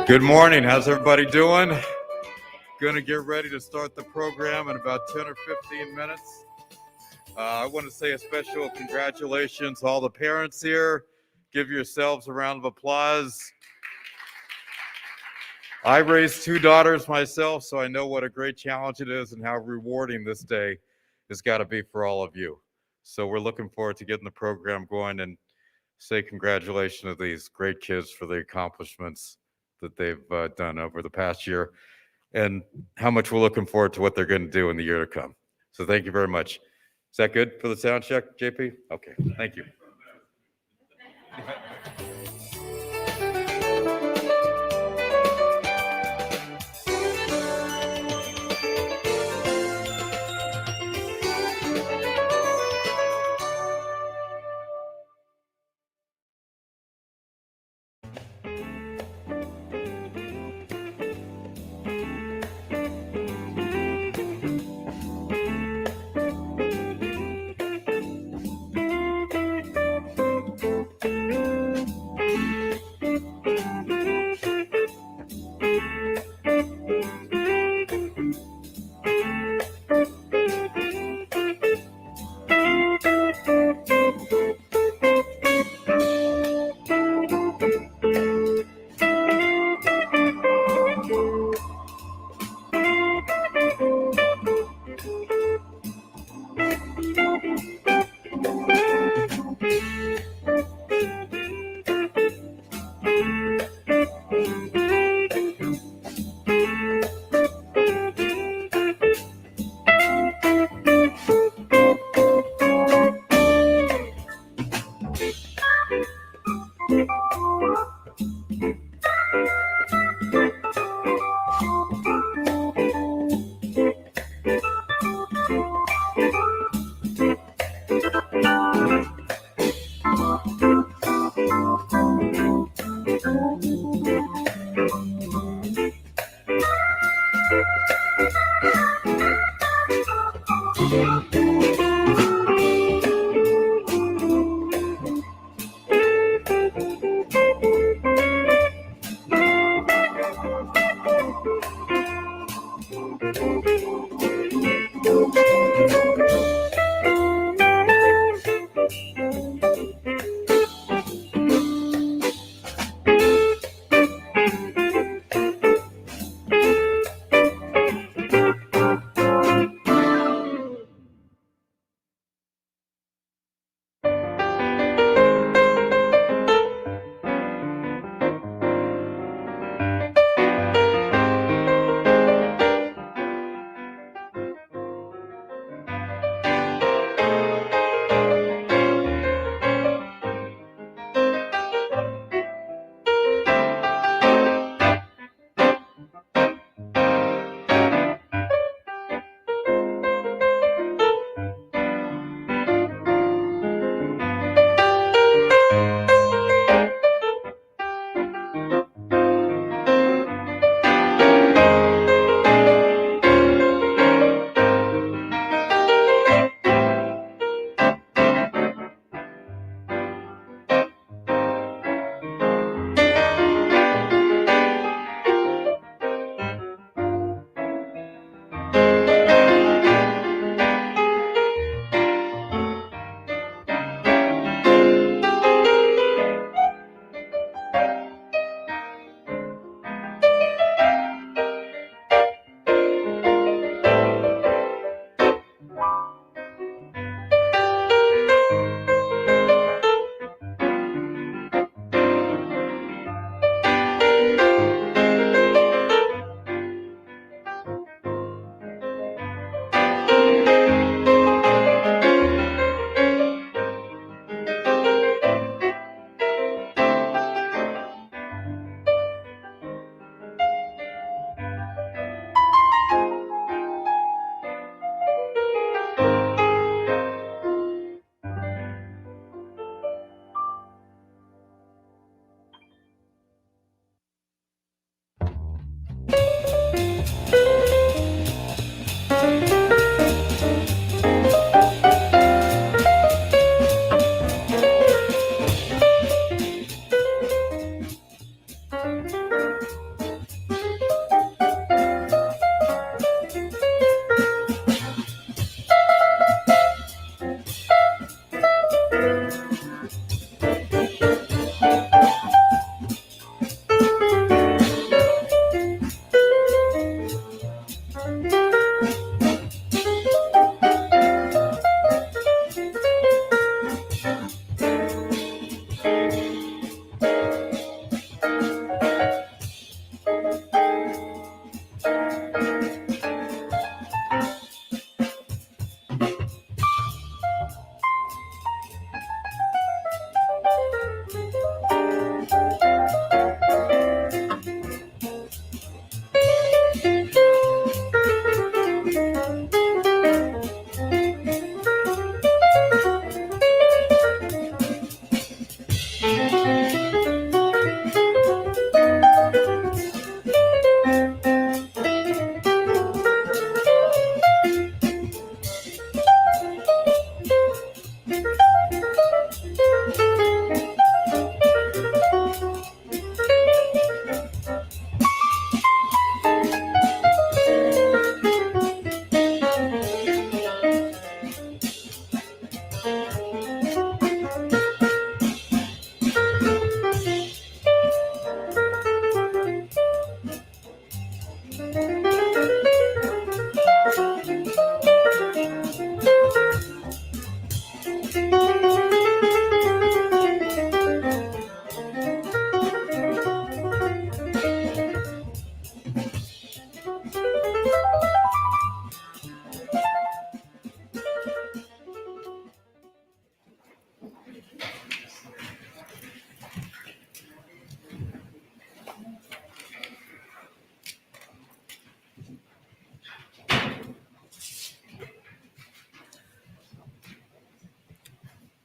Good morning. How's everybody doing? Going to get ready to start the program in about 10 or 15 minutes. I want to say a special congratulations to all the parents here. Give yourselves a round of applause. I raised 2 daughters myself, so I know what a great challenge it is and how rewarding this day has got to be for all of you. So we're looking forward to getting the program going and say congratulations to these great kids for the accomplishments that they've done over the past year and how much we're looking forward to what they're going to do in the year to come. So thank you very much. Is that good for the sound check, JP? Okay, thank you.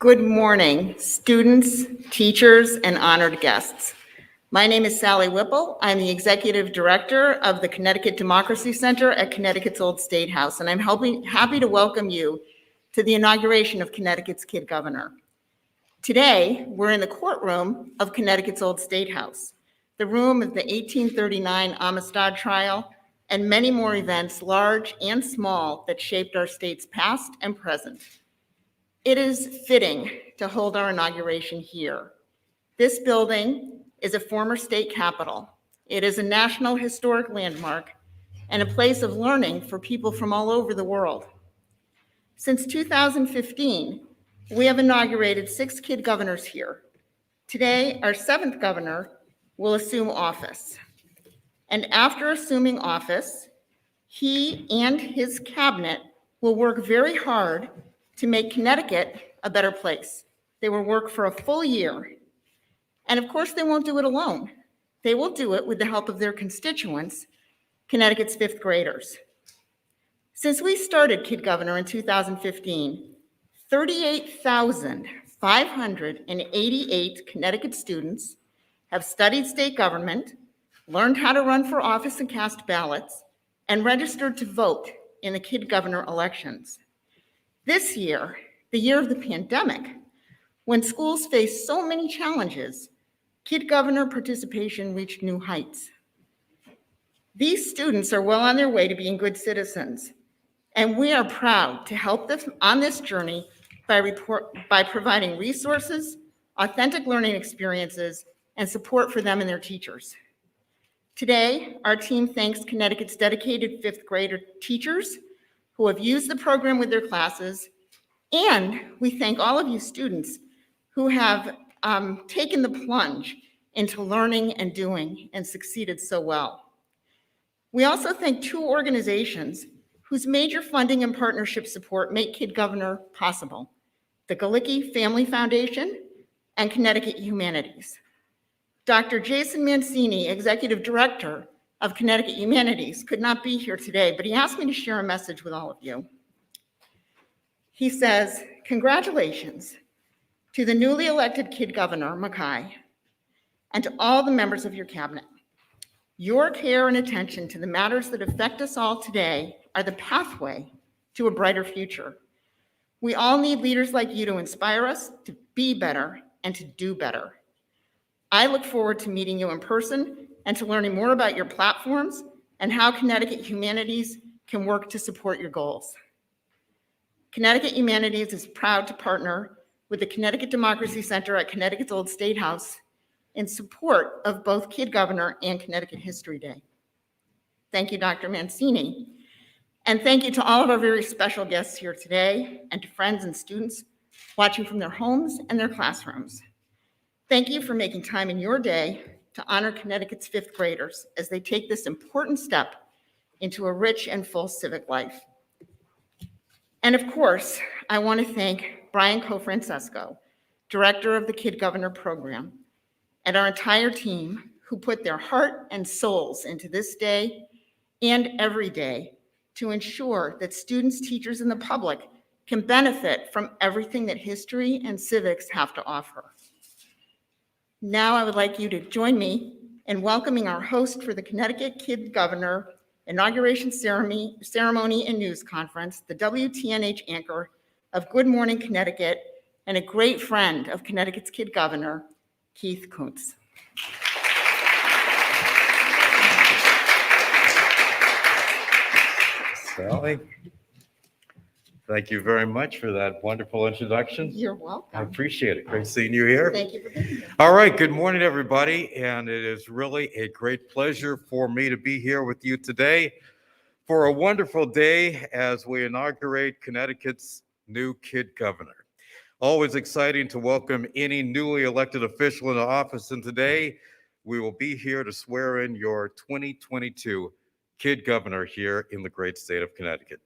Good morning, students, teachers, and honored guests. My name is Sally Whipple. I'm the Executive Director of the Connecticut Democracy Center at Connecticut's Old State House, and I'm happy to welcome you to the inauguration of Connecticut's Kid Governor. Today, we're in the courtroom of Connecticut's Old State House, the room of the 1839 Amistad trial, and many more events, large and small, that shaped our state's past and present. It is fitting to hold our inauguration here. This building is a former state capitol. It is a national historic landmark and a place of learning for people from all over the world. Since 2015, we have inaugurated 6 kid governors here. Today, our 7th governor will assume office. And after assuming office, he and his cabinet will work very hard to make Connecticut a better place. They will work for a full year. And of course, they won't do it alone. They will do it with the help of their constituents, Connecticut's 5th graders. Since we started Kid Governor in 2015, 38,588 Connecticut students have studied state government, learned how to run for office and cast ballots, and registered to vote in the Kid Governor elections. This year, the year of the pandemic, when schools faced so many challenges, Kid Governor participation reached new heights. These students are well on their way to being good citizens, and we are proud to help them on this journey by providing resources, authentic learning experiences, and support for them and their teachers. Today, our team thanks Connecticut's dedicated 5th grader teachers who have used the program with their classes, and we thank all of you students who have taken the plunge into learning and doing and succeeded so well. We also thank 2 organizations whose major funding and partnership support make Kid Governor possible: the Galicki Family Foundation and Connecticut Humanities. Dr. Jason Mancini, Executive Director of Connecticut Humanities, could not be here today, but he asked me to share a message with all of you. He says, "Congratulations to the newly elected Kid Governor Makhi and to all the members of your cabinet. Your care and attention to the matters that affect us all today are the pathway to a brighter future. We all need leaders like you to inspire us to be better and to do better. I look forward to meeting you in person and to learning more about your platforms and how Connecticut Humanities can work to support your goals." Connecticut Humanities is proud to partner with the Connecticut Democracy Center at Connecticut's Old State House in support of both Kid Governor and Connecticut History Day. Thank you, Dr. Mancini. And thank you to all of our very special guests here today and to friends and students watching from their homes and their classrooms. Thank you for making time in your day to honor Connecticut's 5th graders as they take this important step into a rich and full civic life. And of course, I want to thank Brian Cofrancesco, Director of the Kid Governor program, and our entire team who put their heart and souls into this day and every day to ensure that students, teachers, and the public can benefit from everything that history and civics have to offer. Now I would like you to join me in welcoming our host for the Connecticut Kid Governor Inauguration Ceremony and News Conference, the WTNH anchor of Good Morning Connecticut and a great friend of Connecticut's Kid Governor, Keith Kuntz. Sally, thank you very much for that wonderful introduction. You're welcome. I appreciate it. Great seeing you here. Thank you for being here. All right, good morning, everybody. And it is really a great pleasure for me to be here with you today for a wonderful day as we inaugurate Connecticut's new Kid Governor. Always exciting to welcome any newly elected official into office. And today we will be here to swear in your 2022 Kid Governor here in the great state of Connecticut.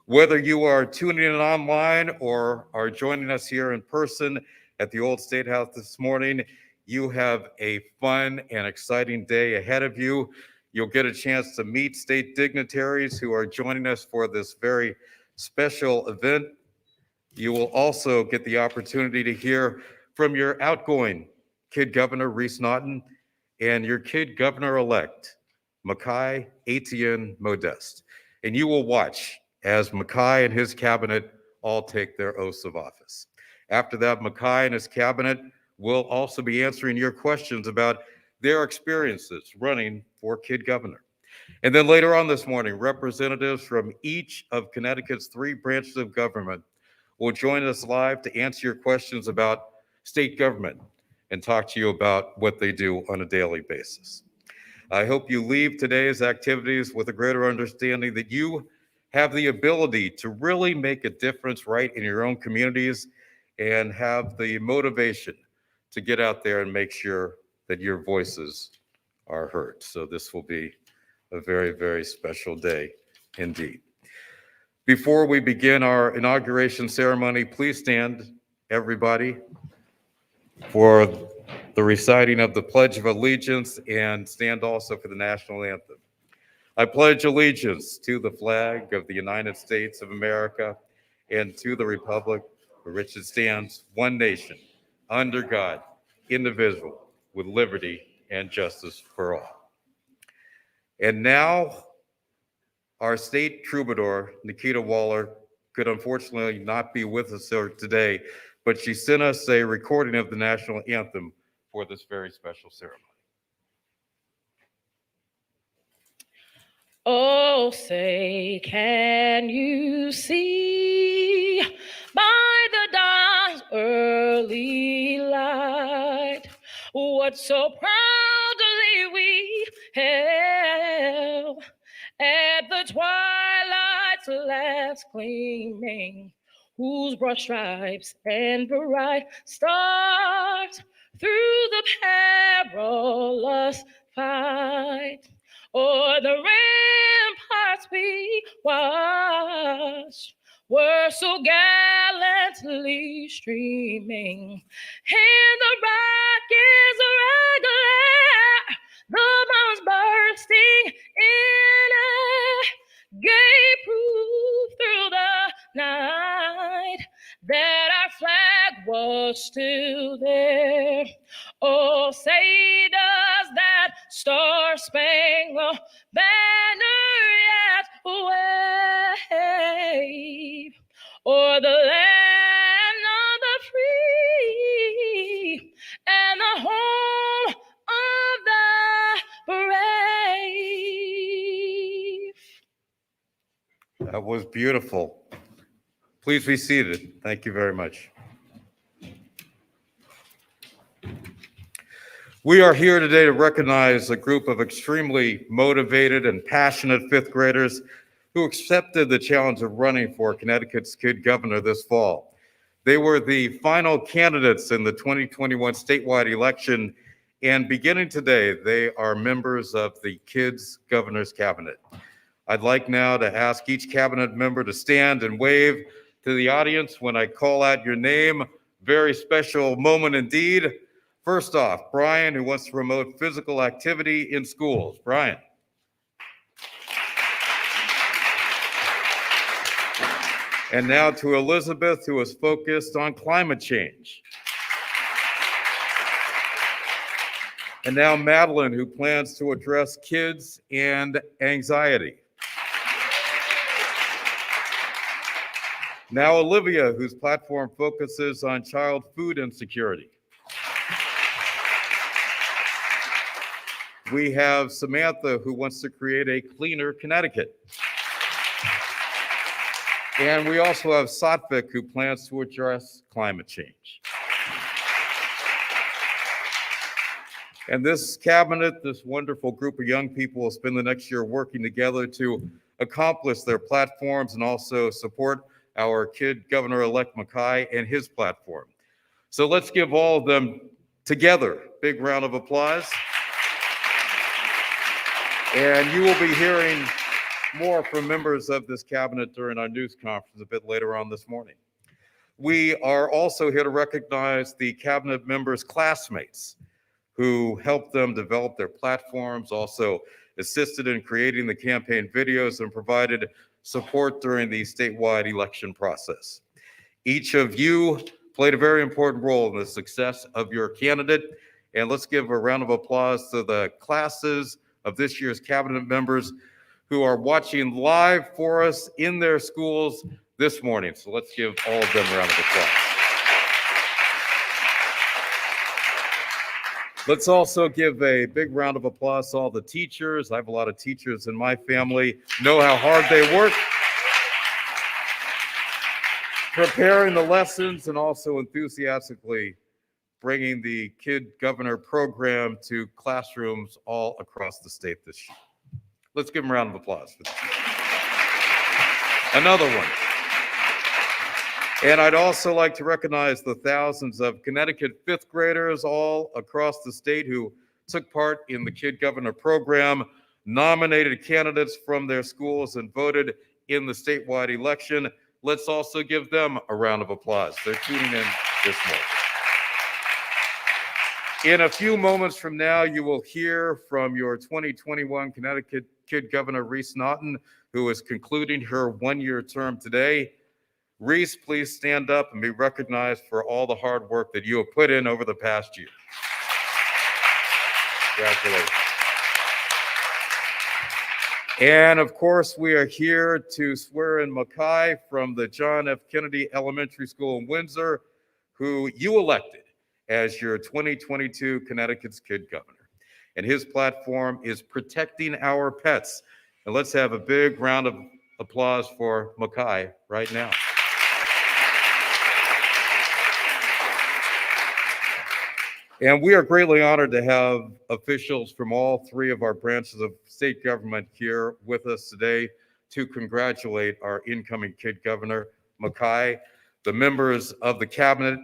Whether you are tuning in online or are joining us here in person at the Old State House this morning, you have a fun and exciting day ahead of you. You'll get a chance to meet state dignitaries who are joining us for this very special event. You will also get the opportunity to hear from your outgoing Kid Governor Reese Naughton and your Kid Governor-elect, Makhi Ettienne-Modeste. And you will watch as Makhi and his cabinet all take their oaths of office. After that, Makhi and his cabinet will also be answering your questions about their experiences running for Kid Governor. And then later on this morning, representatives from each of Connecticut's 3 branches of government will join us live to answer your questions about state government and talk to you about what they do on a daily basis. I hope you leave today's activities with a greater understanding that you have the ability to really make a difference right in your own communities and have the motivation to get out there and make sure that your voices are heard. So this will be a very, very special day indeed. Before we begin our inauguration ceremony, please stand, everybody, for the reciting of the Pledge of Allegiance, and stand also for the National Anthem. I pledge allegiance to the flag of the United States of America and to the republic for which it stands, one nation, under God, indivisible, with liberty and justice for all. And now, our state troubadour, Nikita Waller, could unfortunately not be with us here today, but she sent us a recording of the National Anthem for this very special ceremony. Oh, say, can you see by the dawn's early light what so proudly we hailed at the twilight's last gleaming, whose broad stripes and bright stars through the perilous fight o'er the ramparts we watched were so gallantly streaming, and the rockets regular, the bombs bursting in a gay proof through the night that our flag was still there. Oh, say does that star-spangled banner yet wave o'er the land of the free and the home of the brave? That was beautiful. Please be seated. Thank you very much. We are here today to recognize a group of extremely motivated and passionate fifth graders who accepted the challenge of running for Connecticut's Kid Governor this fall. They were the final candidates in the 2021 statewide election, and beginning today, they are members of the Kids Governor's Cabinet. I'd like now to ask each cabinet member to stand and wave to the audience when I call out your name. Very special moment indeed. First off, Brian, who wants to promote physical activity in schools. Brian. And now to Elizabeth, who is focused on climate change. And now Madeline, who plans to address kids and anxiety. Now Olivia, whose platform focuses on child food insecurity. We have Samantha, who wants to create a cleaner Connecticut. And we also have Satvik, who plans to address climate change. And this cabinet, this wonderful group of young people, will spend the next year working together to accomplish their platforms and also support our Kid Governor-elect Makhi and his platform. So let's give all of them together a big round of applause. And you will be hearing more from members of this cabinet during our news conference a bit later on this morning. We are also here to recognize the cabinet members' classmates who helped them develop their platforms, also assisted in creating the campaign videos, and provided support during the statewide election process. Each of you played a very important role in the success of your candidate. And let's give a round of applause to the classes of this year's cabinet members who are watching live for us in their schools this morning. So let's give all of them a round of applause. Let's also give a big round of applause to all the teachers. I have a lot of teachers in my family, know how hard they work preparing the lessons and also enthusiastically bringing the Kid Governor program to classrooms all across the state this year. Let's give them a round of applause for that. Another one. And I'd also like to recognize the thousands of Connecticut fifth graders all across the state who took part in the Kid Governor program, nominated candidates from their schools, and voted in the statewide election. Let's also give them a round of applause. They're tuning in this morning. In a few moments from now, you will hear from your 2021 Connecticut Kid Governor Reese Naughton, who is concluding her one-year term today. Reese, please stand up and be recognized for all the hard work that you have put in over the past year. Congratulations. And of course, we are here to swear in Makhi from the John F. Kennedy Elementary School in Windsor, who you elected as your 2022 Connecticut's Kid Governor. And his platform is protecting our pets. And let's have a big round of applause for Makhi right now. And we are greatly honored to have officials from all three of our branches of state government here with us today to congratulate our incoming Kid Governor, Makhi, the members of the cabinet,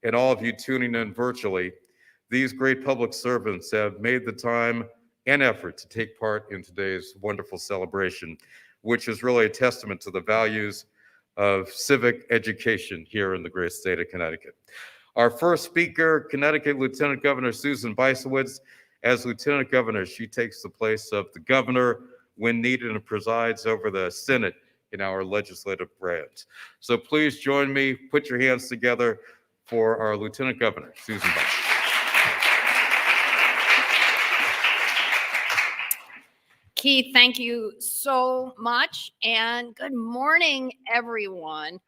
and all of you tuning in virtually. These great public servants have made the time and effort to take part in today's wonderful celebration, which is really a testament to the values of civic education here in the great state of Connecticut. Our first speaker, Connecticut Lieutenant Governor Susan Bisowitz. As Lieutenant Governor, she takes the place of the governor when needed and presides over the Senate in our legislative branch. So please join me, put your hands together for our Lieutenant Governor, Susan Bisowitz. Keith, thank you so much, and good morning, everyone.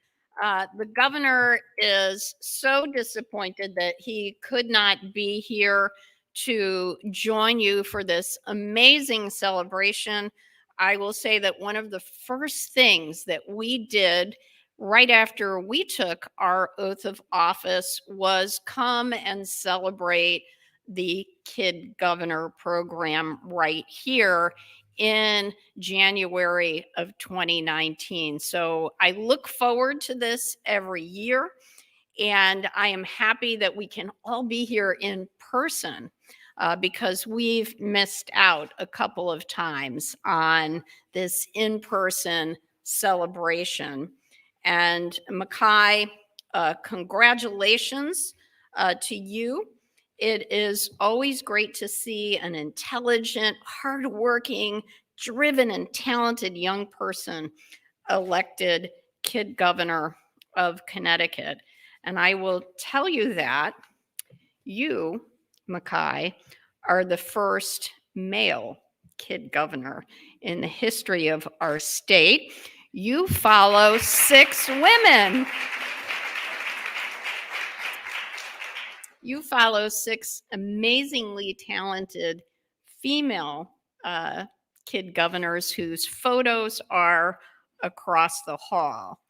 The governor is so disappointed that he could not be here to join you for this amazing celebration. I will say that one of the first things that we did right after we took our oath of office was come and celebrate the Kid Governor program right here in January of 2019. So I look forward to this every year, and I am happy that we can all be here in person because we've missed out a couple of times on this in-person celebration. And Makhi, congratulations to you. It is always great to see an intelligent, hardworking, driven, and talented young person elected Kid Governor of Connecticut. And I will tell you that you, Makhi, are the first male Kid Governor in the history of our state. You follow 6 women. You follow 6 amazingly talented female Kid Governors whose photos are across the hall.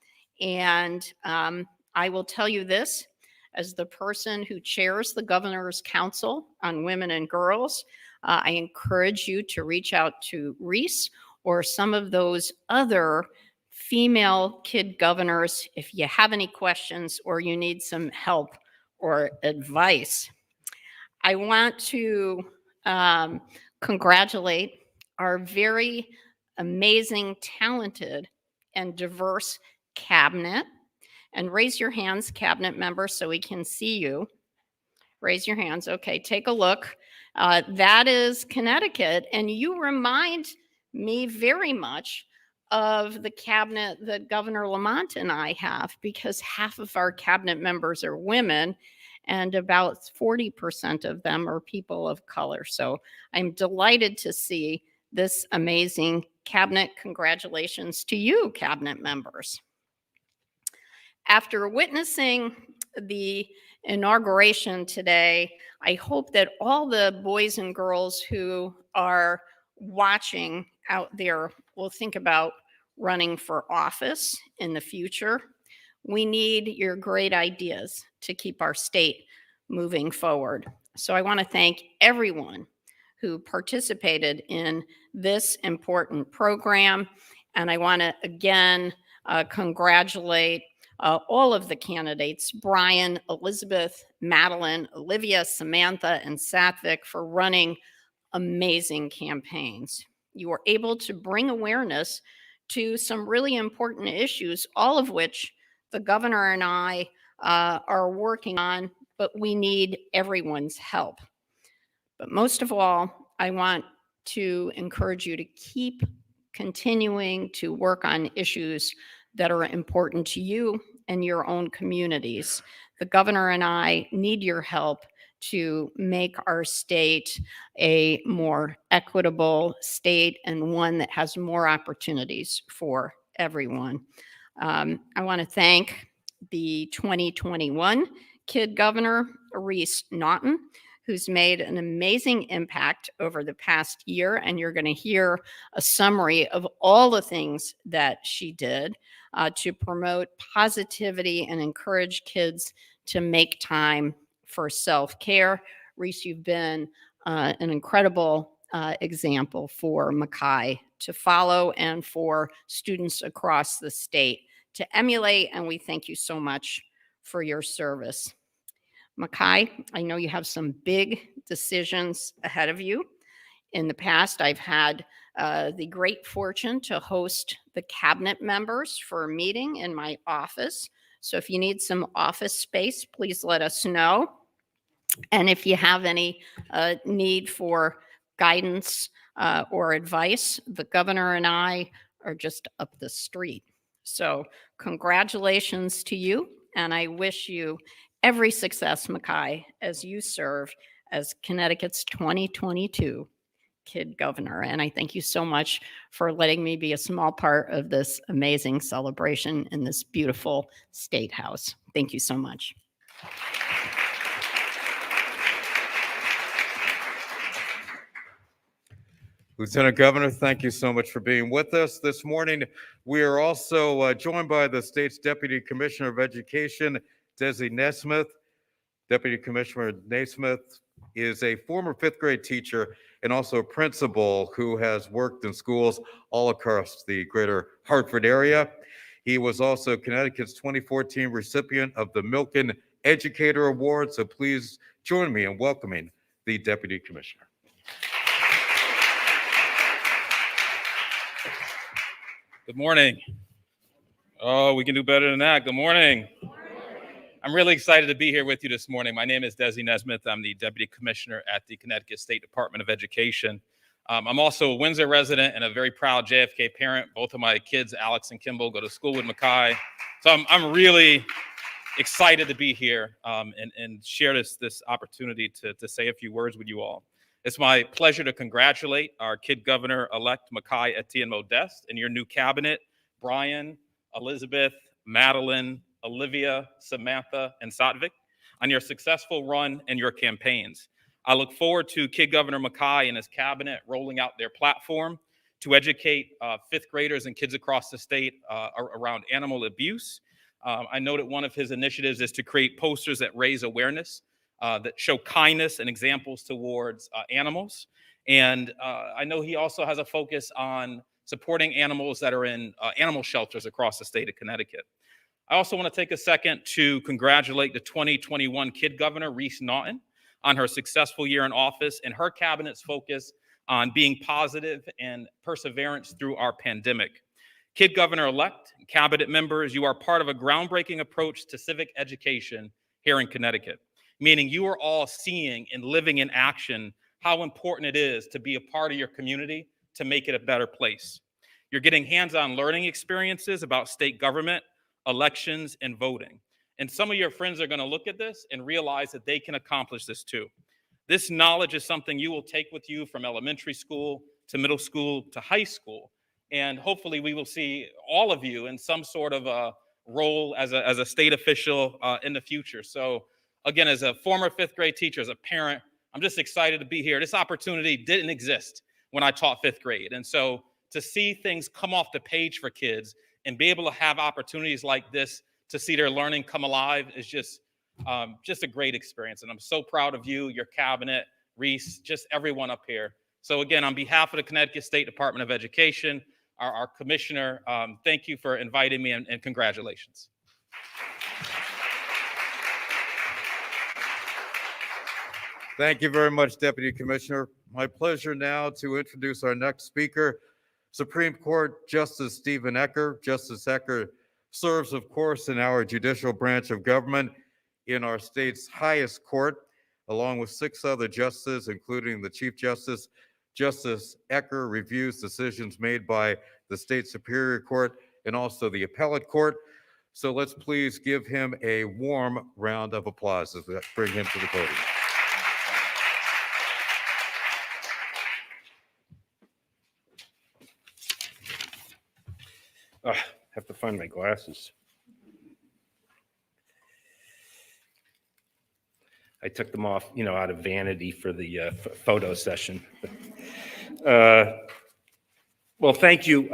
And I will tell you this, as the person who chairs the Governor's Council on Women and Girls, I encourage you to reach out to Reese or some of those other female Kid Governors if you have any questions or you need some help or advice. I want to congratulate our very amazing, talented, and diverse cabinet. And raise your hands, cabinet members, so we can see you. Raise your hands. Okay, take a look. That is Connecticut, and you remind me very much of the cabinet that Governor Lamont and I have, because half of our cabinet members are women and about 40% of them are people of color. So I'm delighted to see this amazing cabinet. Congratulations to you, cabinet members. After witnessing the inauguration today, I hope that all the boys and girls who are watching out there will think about running for office in the future. We need your great ideas to keep our state moving forward. So I want to thank everyone who participated in this important program. And I want to again congratulate all of the candidates, Brian, Elizabeth, Madeline, Olivia, Samantha, and Satvik, for running amazing campaigns. You were able to bring awareness to some really important issues, all of which the governor and I are working on, but we need everyone's help. But most of all, I want to encourage you to keep continuing to work on issues that are important to you and your own communities. The governor and I need your help to make our state a more equitable state and one that has more opportunities for everyone. I want to thank the 2021 Kid Governor Reese Naughton, who's made an amazing impact over the past year. And you're going to hear a summary of all the things that she did to promote positivity and encourage kids to make time for self-care. Reese, you've been an incredible example for Makhi to follow and for students across the state to emulate. And we thank you so much for your service. Makhi, I know you have some big decisions ahead of you. In the past, I've had the great fortune to host the cabinet members for a meeting in my office. So if you need some office space, please let us know. And if you have any need for guidance or advice, the governor and I are just up the street. So congratulations to you, and I wish you every success, Makhi, as you serve as Connecticut's 2022 Kid Governor. And I thank you so much for letting me be a small part of this amazing celebration in this beautiful State House. Thank you so much. Lieutenant Governor, thank you so much for being with us this morning. We are also joined by the state's Deputy Commissioner of Education, Desi Nesmith. Deputy Commissioner Naismith is a former fifth grade teacher and also a principal who has worked in schools all across the greater Hartford area. He was also Connecticut's 2014 recipient of the Milken Educator Award. So please join me in welcoming the Deputy Commissioner. Good morning. Oh, we can do better than that. Good morning. I'm really excited to be here with you this morning. My name is Desi Nesmith. I'm the Deputy Commissioner at the Connecticut State Department of Education. I'm also a Windsor resident and a very proud JFK parent. Both of my kids, Alex and Kimball, go to school with Makhi. So I'm really excited to be here and share this opportunity to say a few words with you all. It's my pleasure to congratulate our Kid Governor-elect Makhi Ettienne-Modeste and your new cabinet, Brian, Elizabeth, Madeline, Olivia, Samantha, and Satvik, on your successful run and your campaigns. I look forward to Kid Governor Makhi and his cabinet rolling out their platform to educate fifth graders and kids across the state around animal abuse. I know that one of his initiatives is to create posters that raise awareness, that show kindness and examples towards animals. And I know he also has a focus on supporting animals that are in animal shelters across the state of Connecticut. I also want to take a second to congratulate the 2021 Kid Governor Reese Naughton on her successful year in office and her cabinet's focus on being positive and perseverance through our pandemic. Kid Governor-elect, cabinet members, you are part of a groundbreaking approach to civic education here in Connecticut, meaning you are all seeing and living in action how important it is to be a part of your community to make it a better place. You're getting hands-on learning experiences about state government, elections, and voting. And some of your friends are going to look at this and realize that they can accomplish this too. This knowledge is something you will take with you from elementary school to middle school to high school. And hopefully we will see all of you in some sort of a role as a state official in the future. So again, as a former fifth grade teacher, as a parent, I'm just excited to be here. This opportunity didn't exist when I taught fifth grade. And so to see things come off the page for kids and be able to have opportunities like this to see their learning come alive is just a great experience. And I'm so proud of you, your cabinet, Reese, just everyone up here. So again, on behalf of the Connecticut State Department of Education, our commissioner, thank you for inviting me, and congratulations. Thank you very much, Deputy Commissioner. My pleasure now to introduce our next speaker, Supreme Court Justice Stephen Ecker. Justice Ecker serves, of course, in our judicial branch of government in our state's highest court, along with 6 other justices, including the Chief Justice. Justice Ecker reviews decisions made by the state Superior Court and also the Appellate Court. So let's please give him a warm round of applause as we bring him to the podium. Have to find my glasses. I took them off, out of vanity for the photo session. Well, thank you,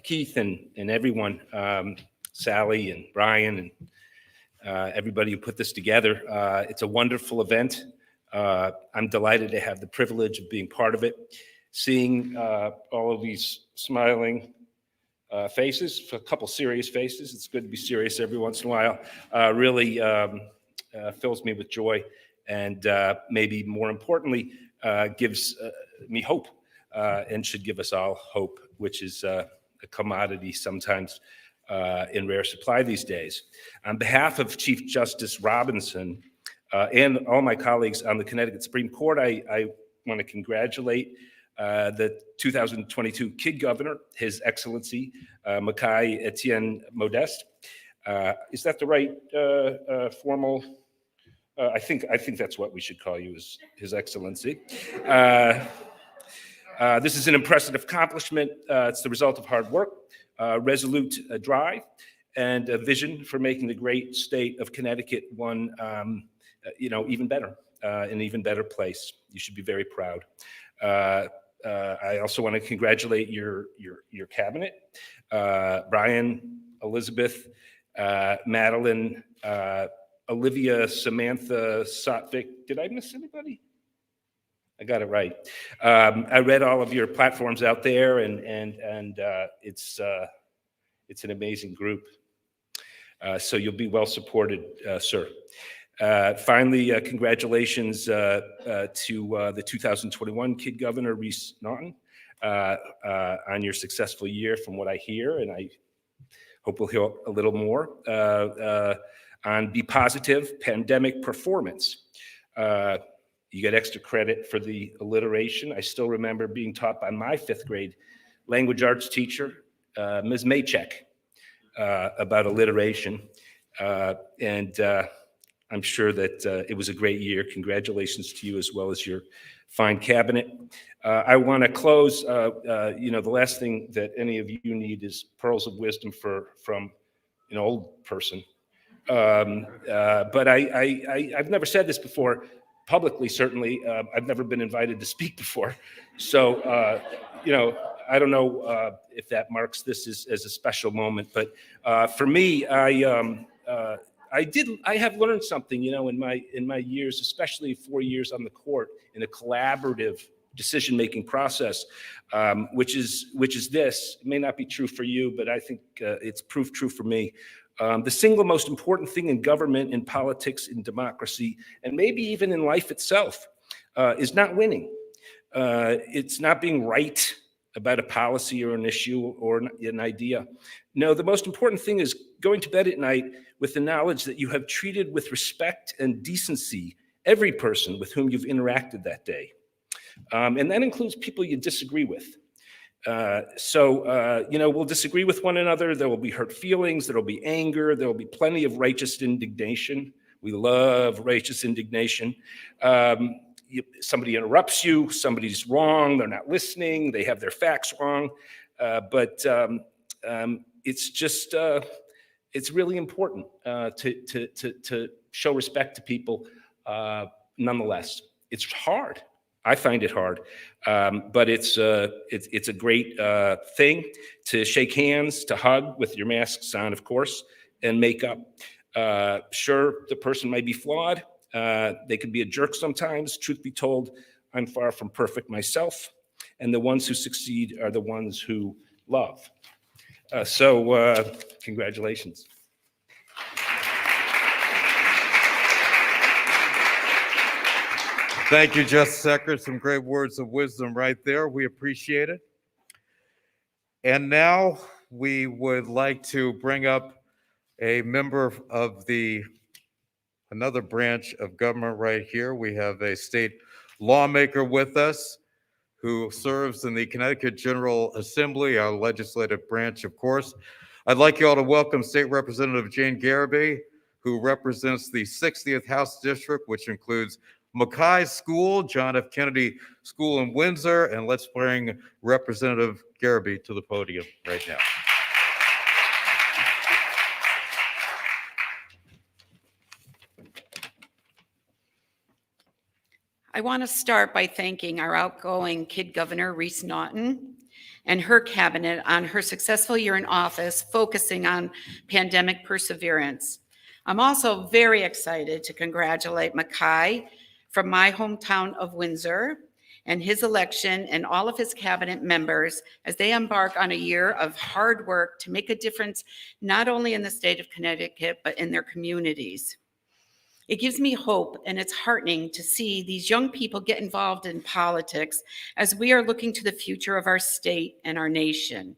Keith and everyone, Sally and Brian and everybody who put this together. It's a wonderful event. I'm delighted to have the privilege of being part of it, seeing all of these smiling faces, a couple serious faces. It's good to be serious every once in a while. Really fills me with joy, and maybe more importantly, gives me hope, and should give us all hope, which is a commodity sometimes in rare supply these days. On behalf of Chief Justice Robinson and all my colleagues on the Connecticut Supreme Court, I want to congratulate the 2022 Kid Governor, His Excellency Makhi Ettienne-Modeste. Is that the right formal? I think that's what we should call you, His Excellency. This is an impressive accomplishment. It's the result of hard work, resolute drive, and a vision for making the great state of Connecticut one, even better, an even better place. You should be very proud. I also want to congratulate your cabinet, Brian, Elizabeth, Madeline, Olivia, Samantha, Satvic. Did I miss anybody? I got it right. I read all of your platforms out there, and it's an amazing group. So you'll be well supported, sir. Finally, congratulations to the 2021 Kid Governor Reese Naughton on your successful year, from what I hear, and I hope we'll hear a little more on Be Positive pandemic performance. You get extra credit for the alliteration. I still remember being taught by my fifth grade language arts teacher, Ms. Maychek, about alliteration. And I'm sure that it was a great year. Congratulations to you as well as your fine cabinet. I want to close, the last thing that any of you need is pearls of wisdom from an old person. But I've never said this before, publicly, certainly. I've never been invited to speak before. So, I don't know if that marks this as a special moment, but for me, I have learned something, in my years, especially 4 years on the court, in a collaborative decision-making process, which is this. It may not be true for you, but I think it's proof true for me. The single most important thing in government, in politics, in democracy, and maybe even in life itself, is not winning. It's not being right about a policy or an issue or an idea. No, the most important thing is going to bed at night with the knowledge that you have treated with respect and decency every person with whom you've interacted that day. And that includes people you disagree with. We'll disagree with one another. There will be hurt feelings. There will be anger. There will be plenty of righteous indignation. We love righteous indignation. Somebody interrupts you. Somebody's wrong. They're not listening. They have their facts wrong. It's really important to show respect to people. Nonetheless, it's hard. I find it hard, but it's a great thing to shake hands, to hug with your masks on, of course, and make up. Sure, the person might be flawed. They could be a jerk sometimes. Truth be told, I'm far from perfect myself, and the ones who succeed are the ones who love. Congratulations. Thank you, Justice Eckert. Some great words of wisdom right there. We appreciate it. And now we would like to bring up a member of another branch of government right here. We have a state lawmaker with us who serves in the Connecticut General Assembly, our legislative branch, of course. I'd like you all to welcome State Representative Jane Garibay, who represents the 60th House District, which includes Makhi School, John F. Kennedy School in Windsor, and let's bring Representative Garibay to the podium right now. I want to start by thanking our outgoing Kid Governor Reese Naughton and her cabinet on her successful year in office, focusing on pandemic perseverance. I'm also very excited to congratulate Makhi from my hometown of Windsor and his election and all of his cabinet members as they embark on a year of hard work to make a difference not only in the state of Connecticut, but in their communities. It gives me hope, and it's heartening to see these young people get involved in politics as we are looking to the future of our state and our nation.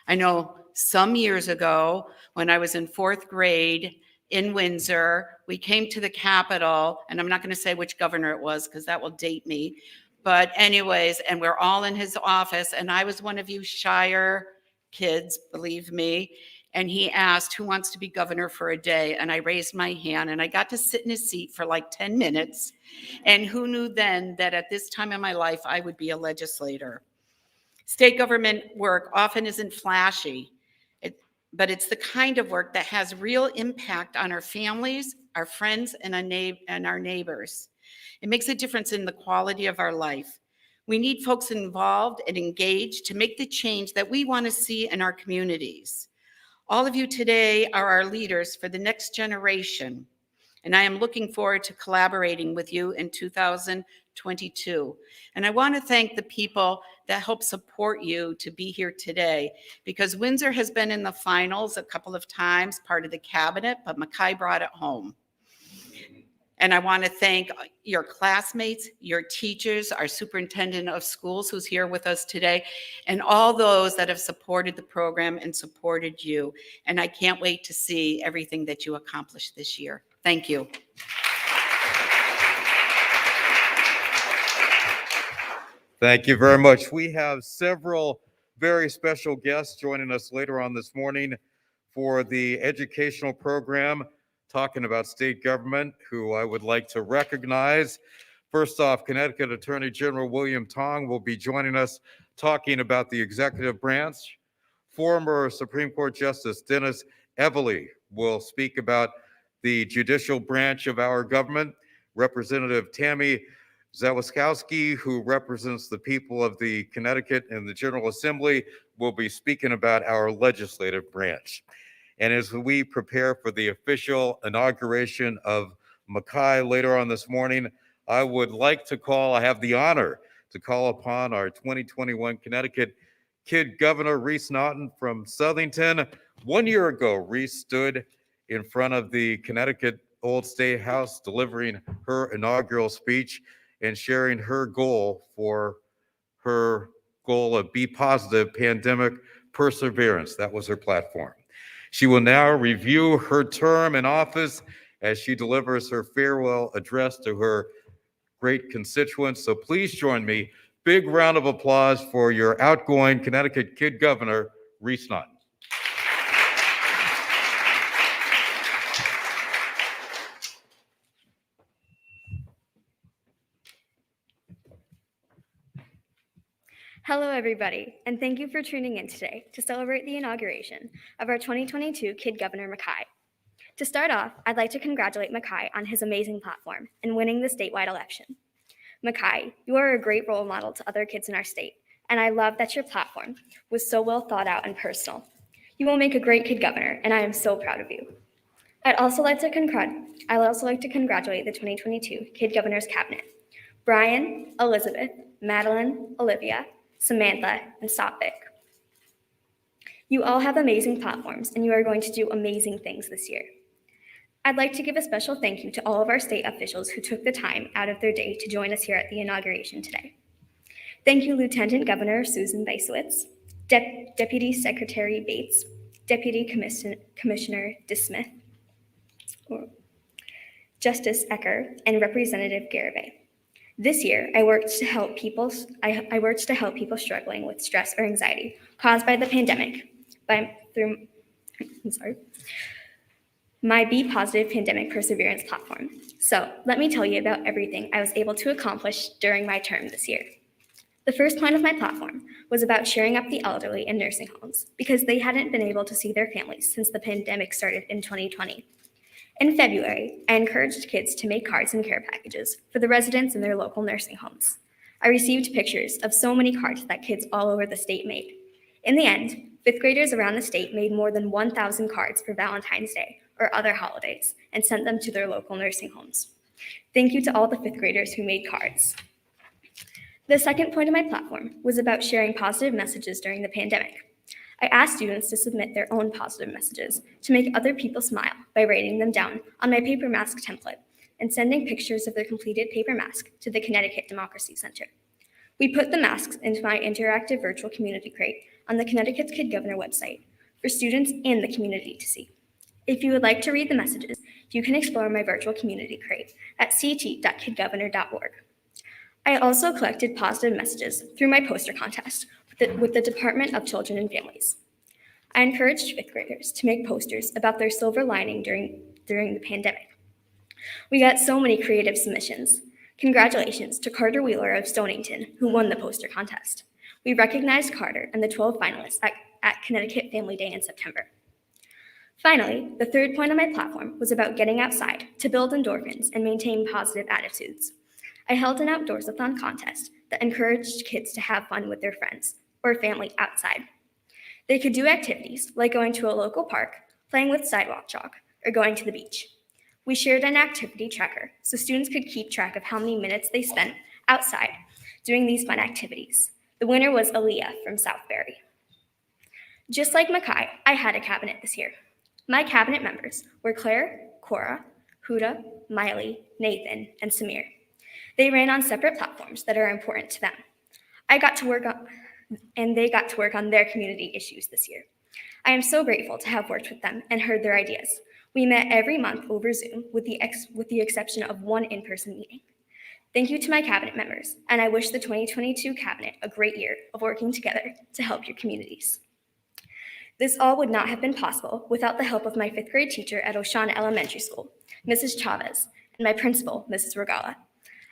I know some years ago, when I was in 4th grade in Windsor, we came to the Capitol, and I'm not going to say which governor it was because that will date me. But anyways, and we're all in his office, and I was one of you shyer kids, believe me. And he asked, who wants to be governor for a day? And I raised my hand, and I got to sit in his seat for like 10 minutes. And who knew then that at this time in my life, I would be a legislator? State government work often isn't flashy, but it's the kind of work that has real impact on our families, our friends, and our neighbors. It makes a difference in the quality of our life. We need folks involved and engaged to make the change that we want to see in our communities. All of you today are our leaders for the next generation, and I am looking forward to collaborating with you in 2022. And I want to thank the people that help support you to be here today, because Windsor has been in the finals a couple of times, part of the cabinet, but Makhi brought it home. And I want to thank your classmates, your teachers, our superintendent of schools who's here with us today, and all those that have supported the program and supported you. And I can't wait to see everything that you accomplished this year. Thank you. Thank you very much. We have several very special guests joining us later on this morning for the educational program talking about state government, who I would like to recognize. First off, Connecticut Attorney General William Tong will be joining us talking about the executive branch. Former Supreme Court Justice Dennis Evely will speak about the judicial branch of our government. Representative Tammy Zawiskowski, who represents the people of the Connecticut in the General Assembly, will be speaking about our legislative branch. And as we prepare for the official inauguration of Makhi later on this morning, I would like to I have the honor to call upon our 2021 Connecticut Kid Governor Reese Naughton from Southington. 1 year ago, Reese stood in front of the Connecticut Old State House delivering her inaugural speech and sharing her goal of Be Positive Pandemic Perseverance. That was her platform. She will now review her term in office as she delivers her farewell address to her great constituents. So please join me Big round of applause for your outgoing Connecticut Kid Governor, Reese Naughton. Hello, everybody, and thank you for tuning in today to celebrate the inauguration of our 2022 Kid Governor Makhi. To start off, I'd like to congratulate Makhi on his amazing platform in winning the statewide election. Makhi, you are a great role model to other kids in our state, and I love that your platform was so well thought out and personal. You will make a great kid governor, and I am so proud of you. I'd also like to congratulate the 2022 Kid Governor's Cabinet: Brian, Elizabeth, Madeline, Olivia, Samantha, and Sophic. You all have amazing platforms, and you are going to do amazing things this year. I'd like to give a special thank you to all of our state officials who took the time out of their day to join us here at the inauguration today. Thank you, Lieutenant Governor Susan Bisowitz, Deputy Secretary Bates, Deputy Commissioner DeSmith, Justice Becker, and Representative Garibay. This year, I worked to help people struggling with stress or anxiety caused by the pandemic through my Be Positive Pandemic Perseverance platform. So let me tell you about everything I was able to accomplish during my term this year. The first point of my platform was about cheering up the elderly in nursing homes because they hadn't been able to see their families since the pandemic started in 2020. In February, I encouraged kids to make cards and care packages for the residents in their local nursing homes. I received pictures of so many cards that kids all over the state made. In the end, fifth graders around the state made more than 1,000 cards for Valentine's Day or other holidays and sent them to their local nursing homes. Thank you to all the fifth graders who made cards. The second point of my platform was about sharing positive messages during the pandemic. I asked students to submit their own positive messages to make other people smile by writing them down on my paper mask template and sending pictures of their completed paper mask to the Connecticut Democracy Center. We put the masks into my interactive virtual community crate on the Connecticut's Kid Governor website for students and the community to see. If you would like to read the messages, you can explore my virtual community crate at ct.kidgovernor.org. I also collected positive messages through my poster contest with the Department of Children and Families. I encouraged fifth graders to make posters about their silver lining during the pandemic. We got so many creative submissions. Congratulations to Carter Wheeler of Stonington, who won the poster contest. We recognized Carter and the 12 finalists at Connecticut Family Day in September. Finally, the third point of my platform was about getting outside to build endorphins and maintain positive attitudes. I held an outdoorsathon contest that encouraged kids to have fun with their friends or family outside. They could do activities like going to a local park, playing with sidewalk chalk, or going to the beach. We shared an activity tracker so students could keep track of how many minutes they spent outside doing these fun activities. The winner was Aaliyah from Southbury. Just like Makhi, I had a cabinet this year. My cabinet members were Claire, Cora, Huda, Miley, Nathan, and Samir. They ran on separate platforms that are important to them. They got to work on their community issues this year. I am so grateful to have worked with them and heard their ideas. We met every month over Zoom with the exception of one in-person meeting. Thank you to my cabinet members, and I wish the 2022 cabinet a great year of working together to help your communities. This all would not have been possible without the help of my fifth grade teacher at Oshana Elementary School, Mrs. Chavez, and my principal, Mrs. Regala.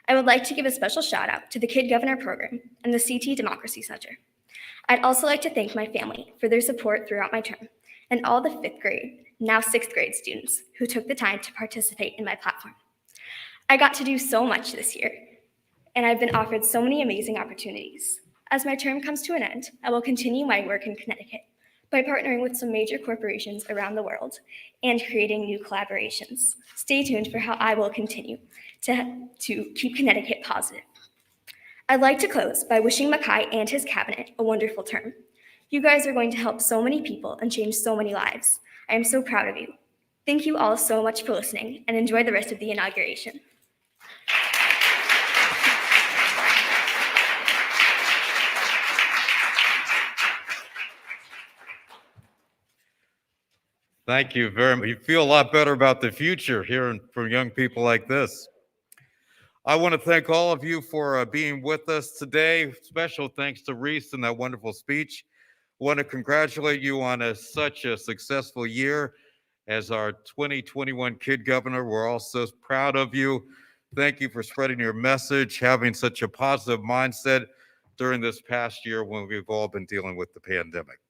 I would like to give a special shout out to the Kid Governor program and the CT Democracy Center. I'd also like to thank my family for their support throughout my term and all the fifth grade, now sixth grade students who took the time to participate in my platform. I got to do so much this year, and I've been offered so many amazing opportunities. As my term comes to an end, I will continue my work in Connecticut by partnering with some major corporations around the world and creating new collaborations. Stay tuned for how I will continue to keep Connecticut positive. I'd like to close by wishing Makhi and his cabinet a wonderful term. You guys are going to help so many people and change so many lives. I am so proud of you. Thank you all so much for listening, and enjoy the rest of the inauguration. Thank you very much. You feel a lot better about the future hearing from young people like this. I want to thank all of you for being with us today. Special thanks to Reese and that wonderful speech. I want to congratulate you on such a successful year as our 2021 Kid Governor. We're all so proud of you. Thank you for spreading your message, having such a positive mindset during this past year when we've all been dealing with the pandemic.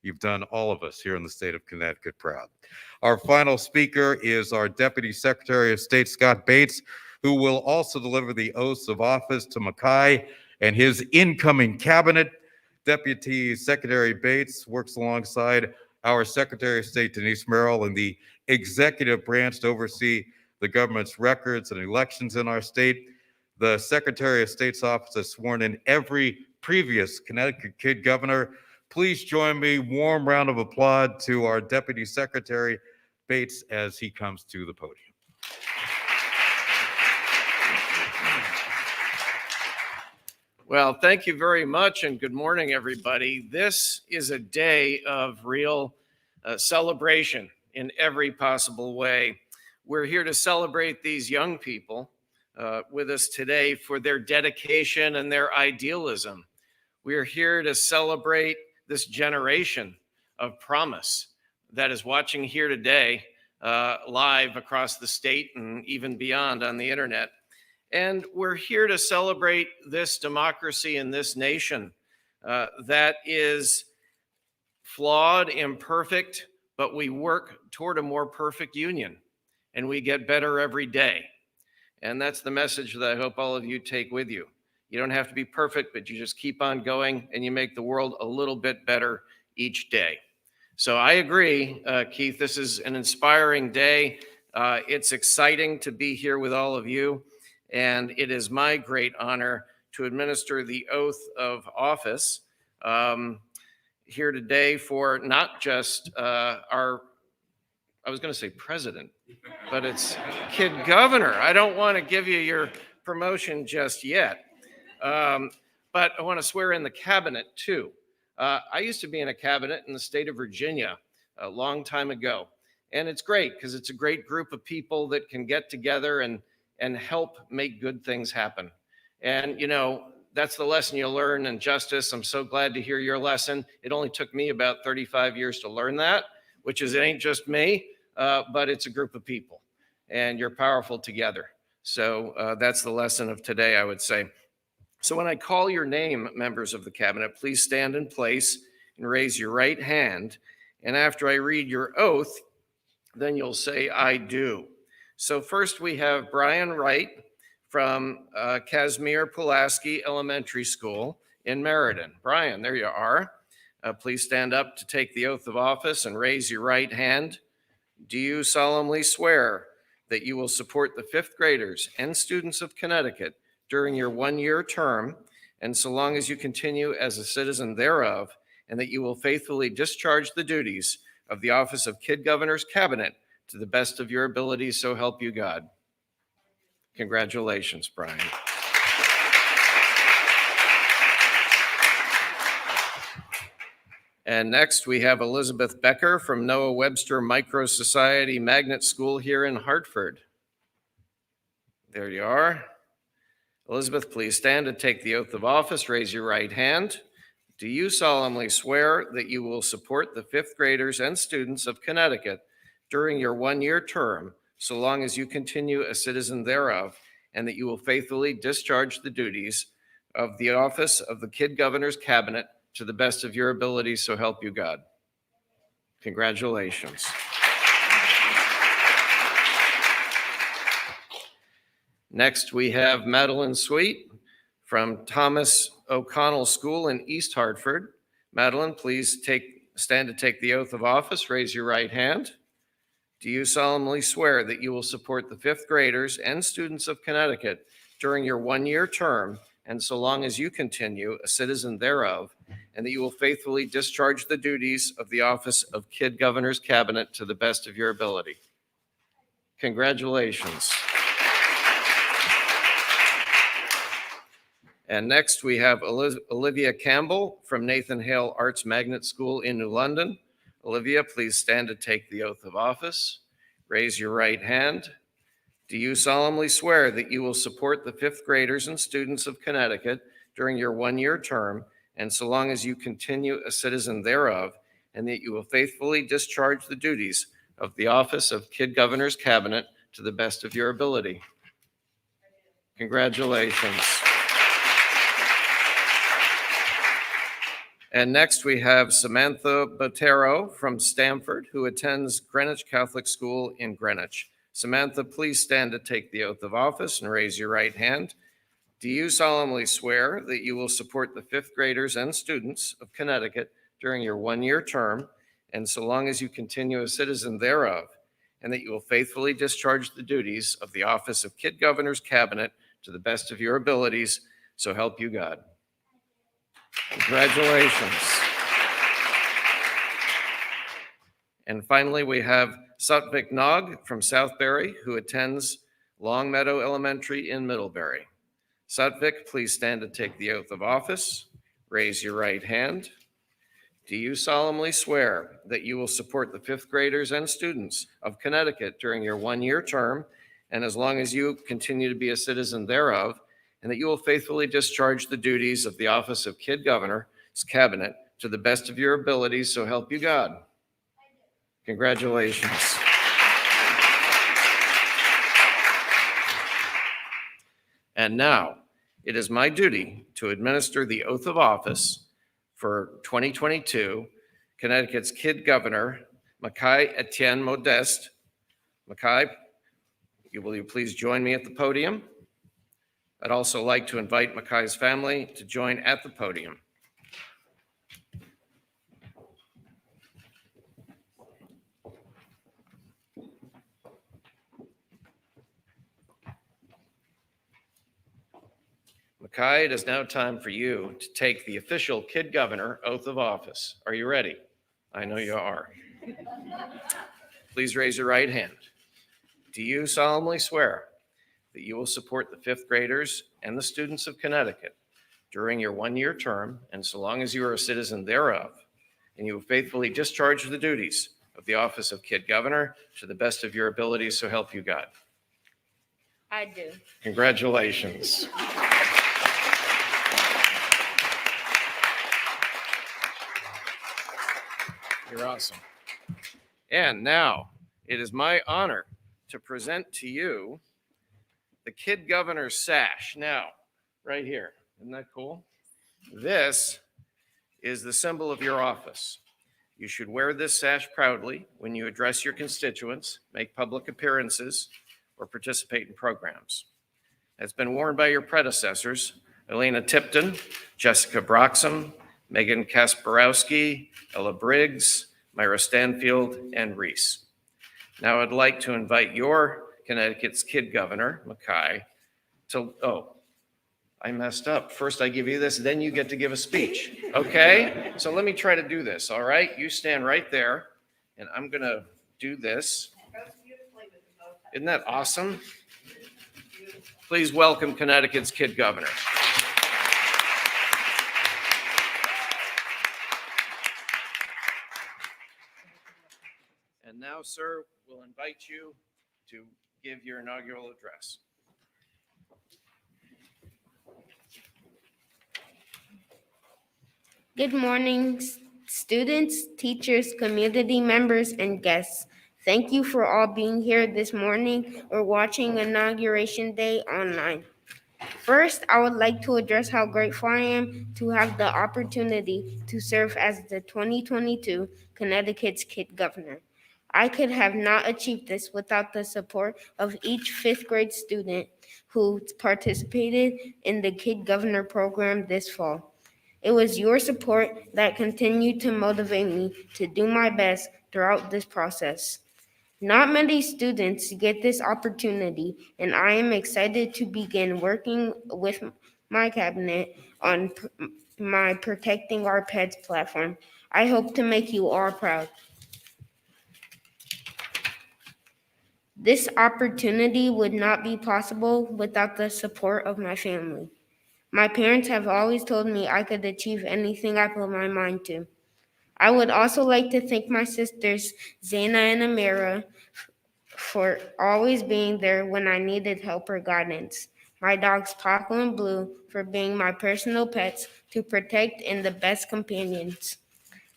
You've done all of us here in the state of Connecticut proud. Our final speaker is our Deputy Secretary of State, Scott Bates, who will also deliver the oaths of office to Makhi and his incoming cabinet. Deputy Secretary Bates works alongside our Secretary of State, Denise Merrill, in the executive branch to oversee the government's records and elections in our state. The Secretary of State's office has sworn in every previous Connecticut Kid Governor. Please join me, warm round of applause to our Deputy Secretary Bates as he comes to the podium. Well, thank you very much and good morning, everybody. This is a day of real celebration in every possible way. We're here to celebrate these young people with us today for their dedication and their idealism. We are here to celebrate this generation of promise that is watching here today live across the state and even beyond on the internet. And we're here to celebrate this democracy in this nation that is flawed, imperfect, but we work toward a more perfect union and we get better every day. And that's the message that I hope all of you take with you. You don't have to be perfect, but you just keep on going and you make the world a little bit better each day. So I agree, Keith, this is an inspiring day. It's exciting to be here with all of you. And it is my great honor to administer the oath of office here today for not just I was going to say president, but it's Kid Governor. I don't want to give you your promotion just yet, but I want to swear in the cabinet too. I used to be in a cabinet in the state of Virginia a long time ago, and it's great because it's a great group of people that can get together and help make good things happen. And, you know, that's the lesson you learn in justice. I'm so glad to hear your lesson. It only took me about 35 years to learn that, which is, it ain't just me, but it's a group of people and you're powerful together. So that's the lesson of today, I would say. So when I call your name, members of the cabinet, please stand in place and raise your right hand. And after I read your oath, then you'll say, I do. So first we have Brian Wright from Casimir Pulaski Elementary School in Meriden. Brian, there you are. Please stand up to take the oath of office and raise your right hand. Do you solemnly swear that you will support the fifth graders and students of Connecticut during your one-year term and so long as you continue as a citizen thereof, and that you will faithfully discharge the duties of the office of Kid Governor's Cabinet to the best of your ability, so help you God? Congratulations, Brian. And next we have Elizabeth Becker from Noah Webster Micro Society Magnet School here in Hartford. There you are. Elizabeth, please stand and take the oath of office. Raise your right hand. Do you solemnly swear that you will support the fifth graders and students of Connecticut during your one-year term, so long as you continue a citizen thereof, and that you will faithfully discharge the duties of the office of the Kid Governor's Cabinet to the best of your ability, so help you God? Congratulations. Next, we have Madeline Sweet from Thomas O'Connell School in East Hartford. Madeline, please stand to take the oath of office. Raise your right hand. Do you solemnly swear that you will support the fifth graders and students of Connecticut during your one-year term, and so long as you continue a citizen thereof, and that you will faithfully discharge the duties of the office of Kid Governor's Cabinet to the best of your ability? Congratulations. And next we have Olivia Campbell from Nathan Hale Arts Magnet School in New London. Olivia, please stand to take the oath of office. Raise your right hand. Do you solemnly swear that you will support the fifth graders and students of Connecticut during your one-year term and so long as you continue a citizen thereof, and that you will faithfully discharge the duties of the office of Kid Governor's Cabinet to the best of your ability? Congratulations. And next we have Samantha Batero from Stamford, who attends Greenwich Catholic School in Greenwich. Samantha, please stand to take the oath of office and raise your right hand. Do you solemnly swear that you will support the fifth graders and students of Connecticut during your one-year term and so long as you continue a citizen thereof, and that you will faithfully discharge the duties of the office of Kid Governor's Cabinet to the best of your abilities, so help you God? Congratulations. And finally, we have Satvik Nag from Southbury, who attends Long Meadow Elementary in Middlebury. Satvik, please stand to take the oath of office. Raise your right hand. Do you solemnly swear that you will support the fifth graders and students of Connecticut during your one-year term and as long as you continue to be a citizen thereof, and that you will faithfully discharge the duties of the office of Kid Governor's Cabinet to the best of your abilities, so help you God? Congratulations. And now, it is my duty to administer the oath of office for 2022, Connecticut's Kid Governor Makhi Ettienne-Modeste. Makhi, will you please join me at the podium? I'd also like to invite Makhi's family to join at the podium. Makhi, it is now time for you to take the official Kid Governor oath of office. Are you ready? I know you are. Please raise your right hand. Do you solemnly swear that you will support the fifth graders and the students of Connecticut during your one-year term and so long as you are a citizen thereof, and you will faithfully discharge the duties of the office of Kid Governor to the best of your abilities, so help you God? I do. Congratulations. You're awesome. And now it is my honor to present to you the Kid Governor Sash. Now, right here. Isn't that cool? This is the symbol of your office. You should wear this sash proudly when you address your constituents, make public appearances, or participate in programs. It's been worn by your predecessors, Elena Tipton, Jessica Broxham, Megan Kasparowski, Ella Briggs, Myra Stanfield, and Reese. Now I'd like to invite your Connecticut's Kid Governor, Makhi, I messed up. First I give you this, then you get to give a speech, okay? So let me try to do this, all right? You stand right there, and I'm gonna do this. Isn't that awesome? Please welcome Connecticut's Kid Governor. And now, sir, we'll invite you to give your inaugural address. Good morning, students, teachers, community members, and guests. Thank you for all being here this morning or watching Inauguration Day online. First, I would like to address how grateful I am to have the opportunity to serve as the 2022 Connecticut's Kid Governor. I could have not achieved this without the support of each fifth grade student who participated in the Kid Governor program this fall. It was your support that continued to motivate me to do my best throughout this process. Not many students get this opportunity, and I am excited to begin working with my cabinet on my Protecting Our Pets platform. I hope to make you all proud. This opportunity would not be possible without the support of my family. My parents have always told me I could achieve anything I put my mind to. I would also like to thank my sisters, Zaina and Amira, for always being there when I needed help or guidance. My dogs Paco and Blue for being my personal pets to protect and the best companions.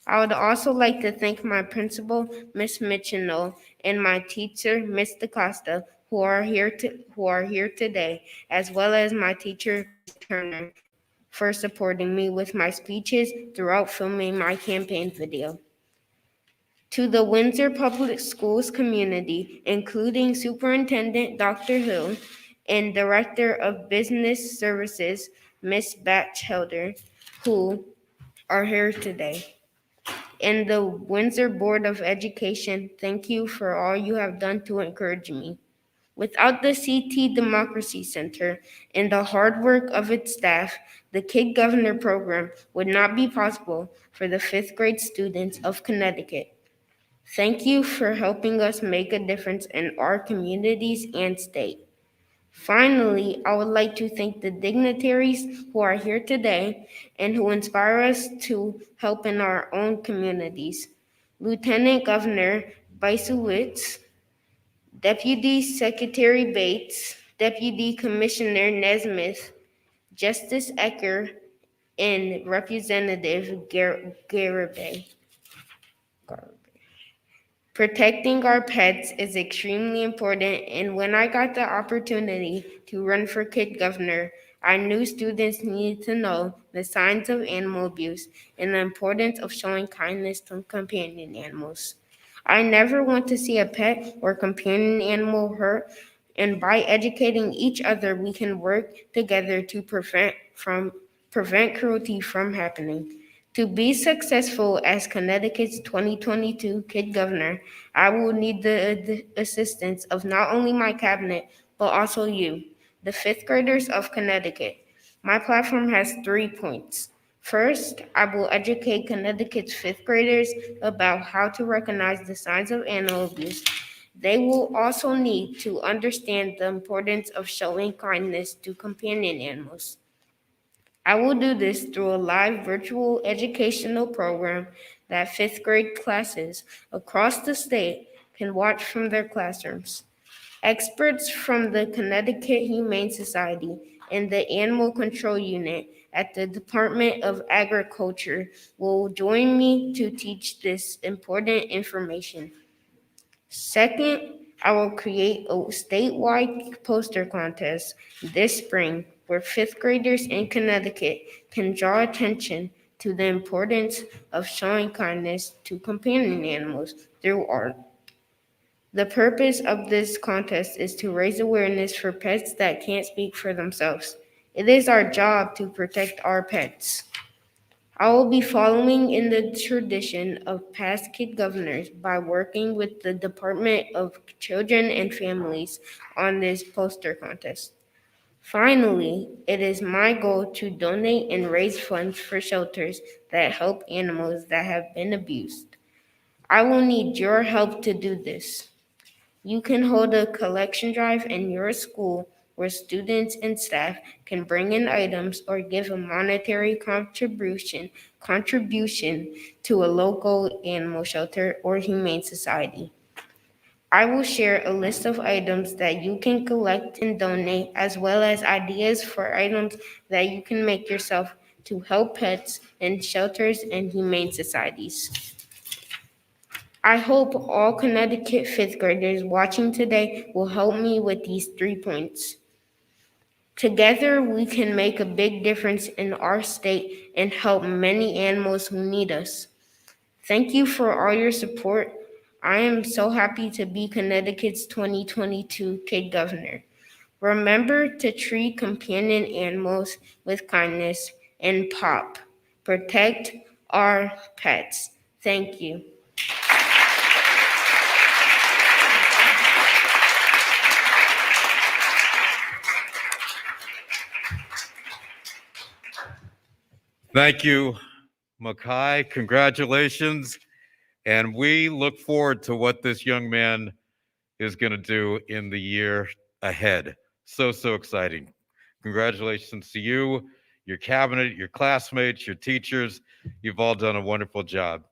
I would also like to thank my principal, Miss Mitchell, and my teacher, Miss DaCosta, who are here today, as well as my teacher, Miss Turner, for supporting me with my speeches throughout filming my campaign video. To the Windsor Public Schools community, including Superintendent Dr. Hill and Director of Business Services, Miss Batchelder, who are here today. And the Windsor Board of Education, thank you for all you have done to encourage me. Without the CT Democracy Center and the hard work of its staff, the Kid Governor program would not be possible for the fifth grade students of Connecticut. Thank you for helping us make a difference in our communities and state. Finally, I would like to thank the dignitaries who are here today and who inspire us to help in our own communities. Lieutenant Governor Bisowitz, Deputy Secretary Bates, Deputy Commissioner Nesmith, Justice Ecker, and Representative Garibay. Protecting our pets is extremely important, and when I got the opportunity to run for Kid Governor, I knew students needed to know the signs of animal abuse and the importance of showing kindness to companion animals. I never want to see a pet or companion animal hurt, and by educating each other, we can work together to prevent cruelty from happening. To be successful as Connecticut's 2022 Kid Governor, I will need the assistance of not only my cabinet, but also you, the fifth graders of Connecticut. My platform has 3 points. First, I will educate Connecticut's fifth graders about how to recognize the signs of animal abuse. They will also need to understand the importance of showing kindness to companion animals. I will do this through a live virtual educational program that fifth grade classes across the state can watch from their classrooms. Experts from the Connecticut Humane Society and the Animal Control Unit at the Department of Agriculture will join me to teach this important information. Second, I will create a statewide poster contest this spring where fifth graders in Connecticut can draw attention to the importance of showing kindness to companion animals through art. The purpose of this contest is to raise awareness for pets that can't speak for themselves. It is our job to protect our pets. I will be following in the tradition of past Kid Governors by working with the Department of Children and Families on this poster contest. Finally, it is my goal to donate and raise funds for shelters that help animals that have been abused. I will need your help to do this. You can hold a collection drive in your school where students and staff can bring in items or give a monetary contribution to a local animal shelter or humane society. I will share a list of items that you can collect and donate, as well as ideas for items that you can make yourself to help pets in shelters and humane societies. I hope all Connecticut fifth graders watching today will help me with these 3 points. Together, we can make a big difference in our state and help many animals who need us. Thank you for all your support. I am so happy to be Connecticut's 2022 Kid Governor. Remember to treat companion animals with kindness and protect our pets. Thank you. Thank you, Makhi. Congratulations. And we look forward to what this young man is going to do in the year ahead. So exciting. Congratulations to you, your cabinet, your classmates, your teachers. You've all done a wonderful job,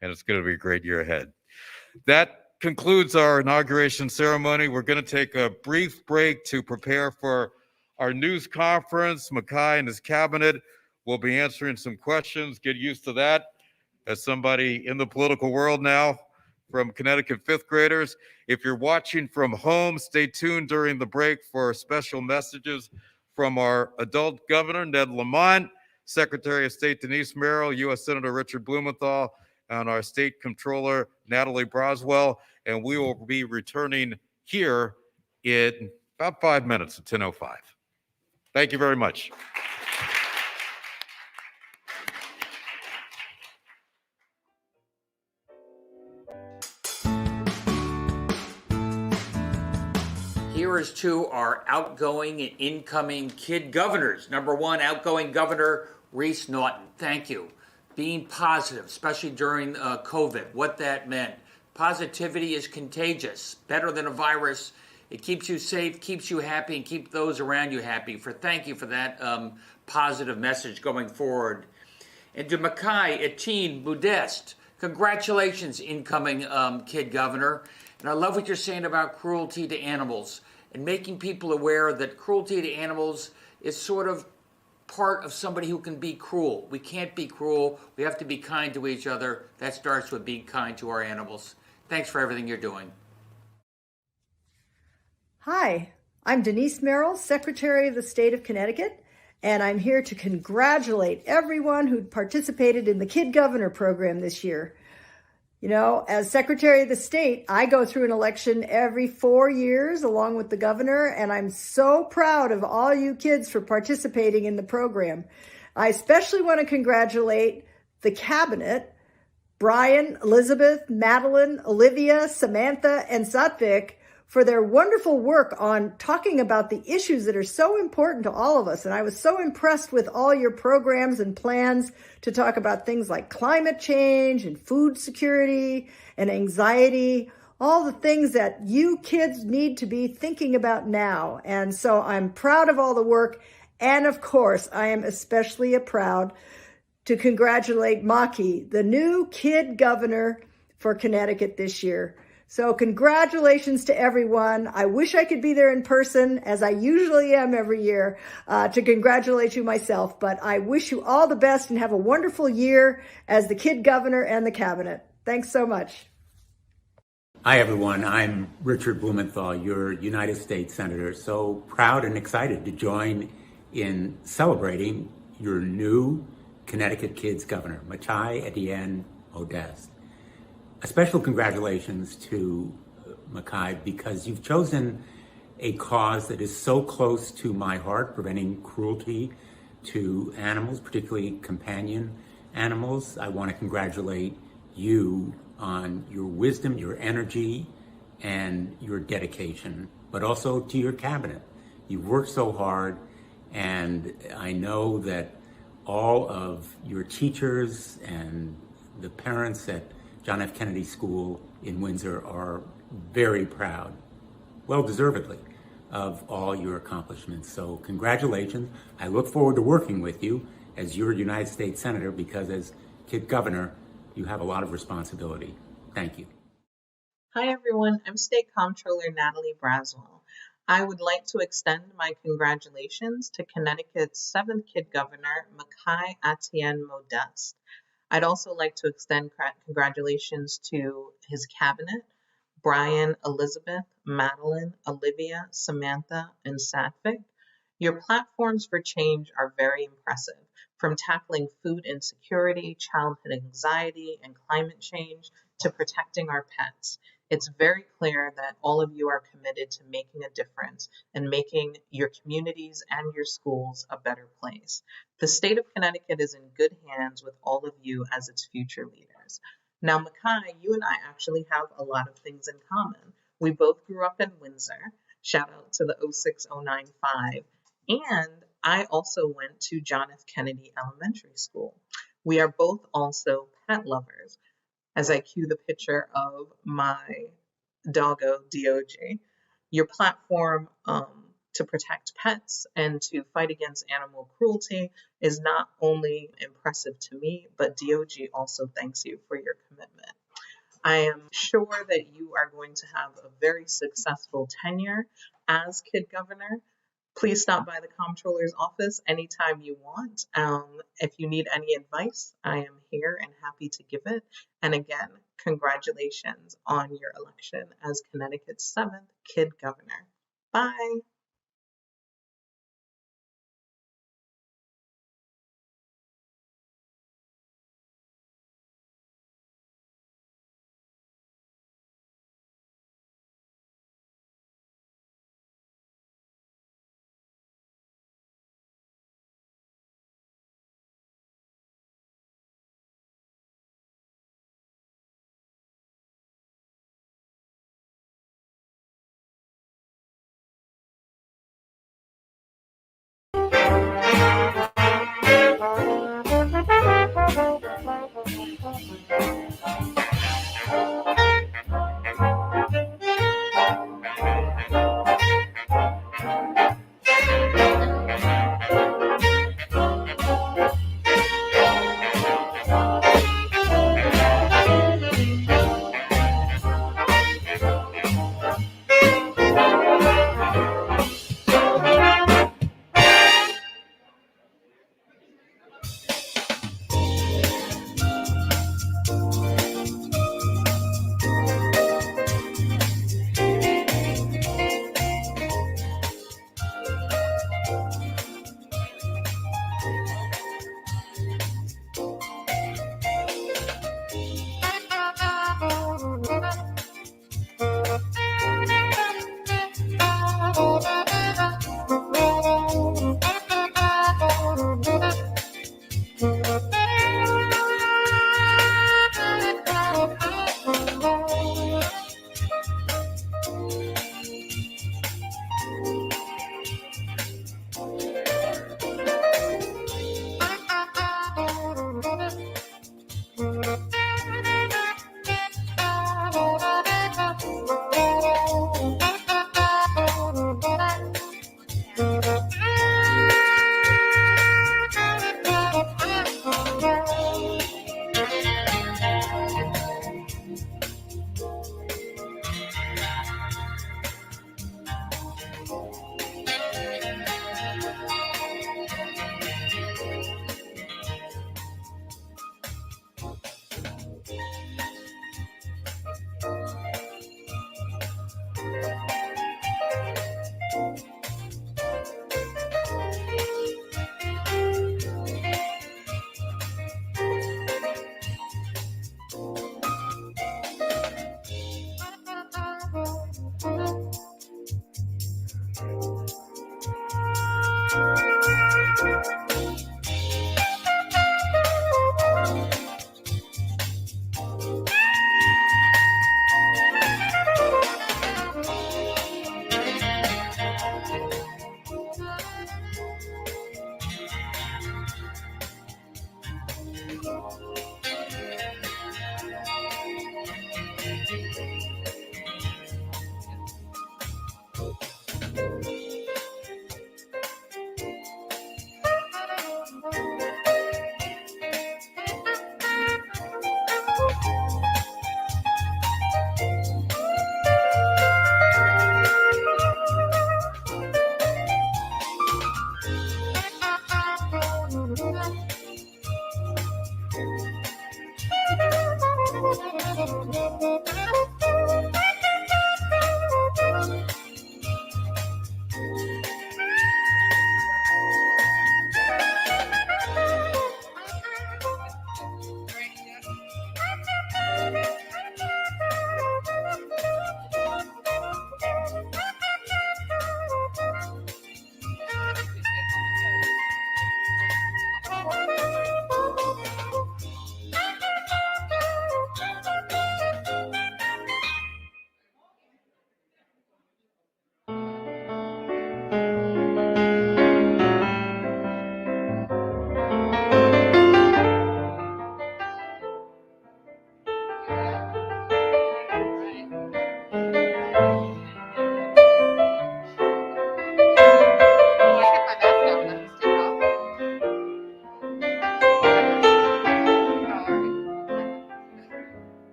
and it's going to be a great year ahead. That concludes our inauguration ceremony. We're going to take a brief break to prepare for our news conference. Makhi and his cabinet will be answering some questions. Get used to that as somebody in the political world now from Connecticut fifth graders. If you're watching from home, stay tuned during the break for special messages from our adult governor, Ned Lamont, Secretary of State Denise Merrill, U.S. Senator Richard Blumenthal, and our state controller, Natalie Broswell. And we will be returning here in about 5 minutes at 10:05. Thank you very much. Here is to our outgoing and incoming kid governors. Number one, outgoing Governor Reese Naughton. Thank you. Being positive, especially during COVID, what that meant. Positivity is contagious, better than a virus. It keeps you safe, keeps you happy, and keeps those around you happy. Thank you for that positive message going forward. And to Makhi Ettienne-Modeste, congratulations, incoming kid governor. And I love what you're saying about cruelty to animals and making people aware that cruelty to animals is sort of part of somebody who can be cruel. We can't be cruel. We have to be kind to each other. That starts with being kind to our animals. Thanks for everything you're doing. Hi, I'm Denise Merrill, Secretary of the State of Connecticut, and I'm here to congratulate everyone who participated in the Kid Governor program this year. You know, as Secretary of the State, I go through an election every 4 years along with the governor, and I'm so proud of all you kids for participating in the program. I especially want to congratulate the cabinet, Brian, Elizabeth, Madeline, Olivia, Samantha, and Satvik, for their wonderful work on talking about the issues that are so important to all of us. And I was so impressed with all your programs and plans to talk about things like climate change and food security and anxiety, all the things that you kids need to be thinking about now. And so I'm proud of all the work. And of course, I am especially proud to congratulate Makhi, the new kid governor for Connecticut this year. So congratulations to everyone. I wish I could be there in person, as I usually am every year, to congratulate you myself. But I wish you all the best and have a wonderful year as the kid governor and the cabinet. Thanks so much. Hi, everyone. I'm Richard Blumenthal, your United States Senator. So proud and excited to join in celebrating your new Connecticut Kids Governor, Makhi Ettienne-Modeste. A special congratulations to Makhi, because you've chosen a cause that is so close to my heart, preventing cruelty to animals, particularly companion animals. I want to congratulate you on your wisdom, your energy, and your dedication, but also to your cabinet. You've worked so hard, and I know that all of your teachers and the parents at John F. Kennedy School in Windsor are very proud, well deservedly, of all your accomplishments. So congratulations. I look forward to working with you as your United States Senator, because as Kid Governor, you have a lot of responsibility. Thank you. Hi, everyone. I'm State Comptroller Natalie Braswell. I would like to extend my congratulations to Connecticut's 7th Kid Governor, Makhi Ettienne-Modeste. I'd also like to extend congratulations to his cabinet, Brian, Elizabeth, Madeline, Olivia, Samantha, and Satvik. Your platforms for change are very impressive, from tackling food insecurity, childhood anxiety, and climate change to protecting our pets. It's very clear that all of you are committed to making a difference and making your communities and your schools a better place. The state of Connecticut is in good hands with all of you as its future leaders. Now, Makhi, you and I actually have a lot of things in common. We both grew up in Windsor. Shout out to the 06095. And I also went to John F. Kennedy Elementary School. We are both also pet lovers. As I cue the picture of my doggo, DOG, your platform to protect pets and to fight against animal cruelty is not only impressive to me, but DOG also thanks you for your commitment. I am sure that you are going to have a very successful tenure as Kid Governor. Please stop by the Comptroller's office anytime you want. If you need any advice, I am here and happy to give it. And again, congratulations on your election as Connecticut's 7th Kid Governor. Bye.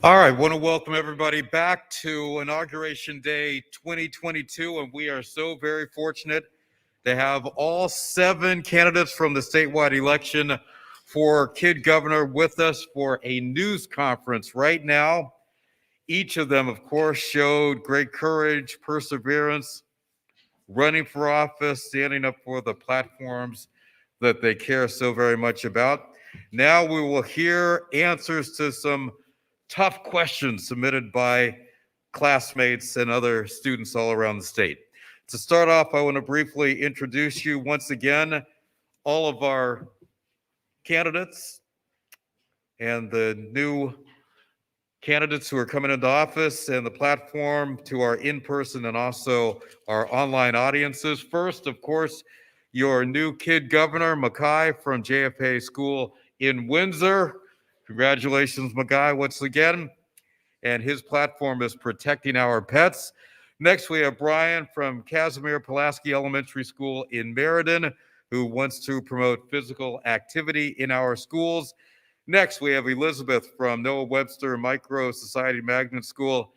All right, want to welcome everybody back to Inauguration Day 2022, and we are so very fortunate to have all 7 candidates from the statewide election for Kid Governor with us for a news conference right now. Each of them, of course, showed great courage, perseverance, running for office, standing up for the platforms that they care so very much about. Now we will hear answers to some tough questions submitted by classmates and other students all around the state. To start off, I want to briefly introduce you once again, all of our candidates and the new candidates who are coming into office and the platform to our in-person and also our online audiences. First, of course, your new Kid Governor Makhi from JFA School in Windsor. Congratulations, Makhi, once again. And his platform is protecting our pets. Next, we have Brian from Casimir Pulaski Elementary School in Meriden, who wants to promote physical activity in our schools. Next, we have Elizabeth from Noah Webster Micro Society Magnet School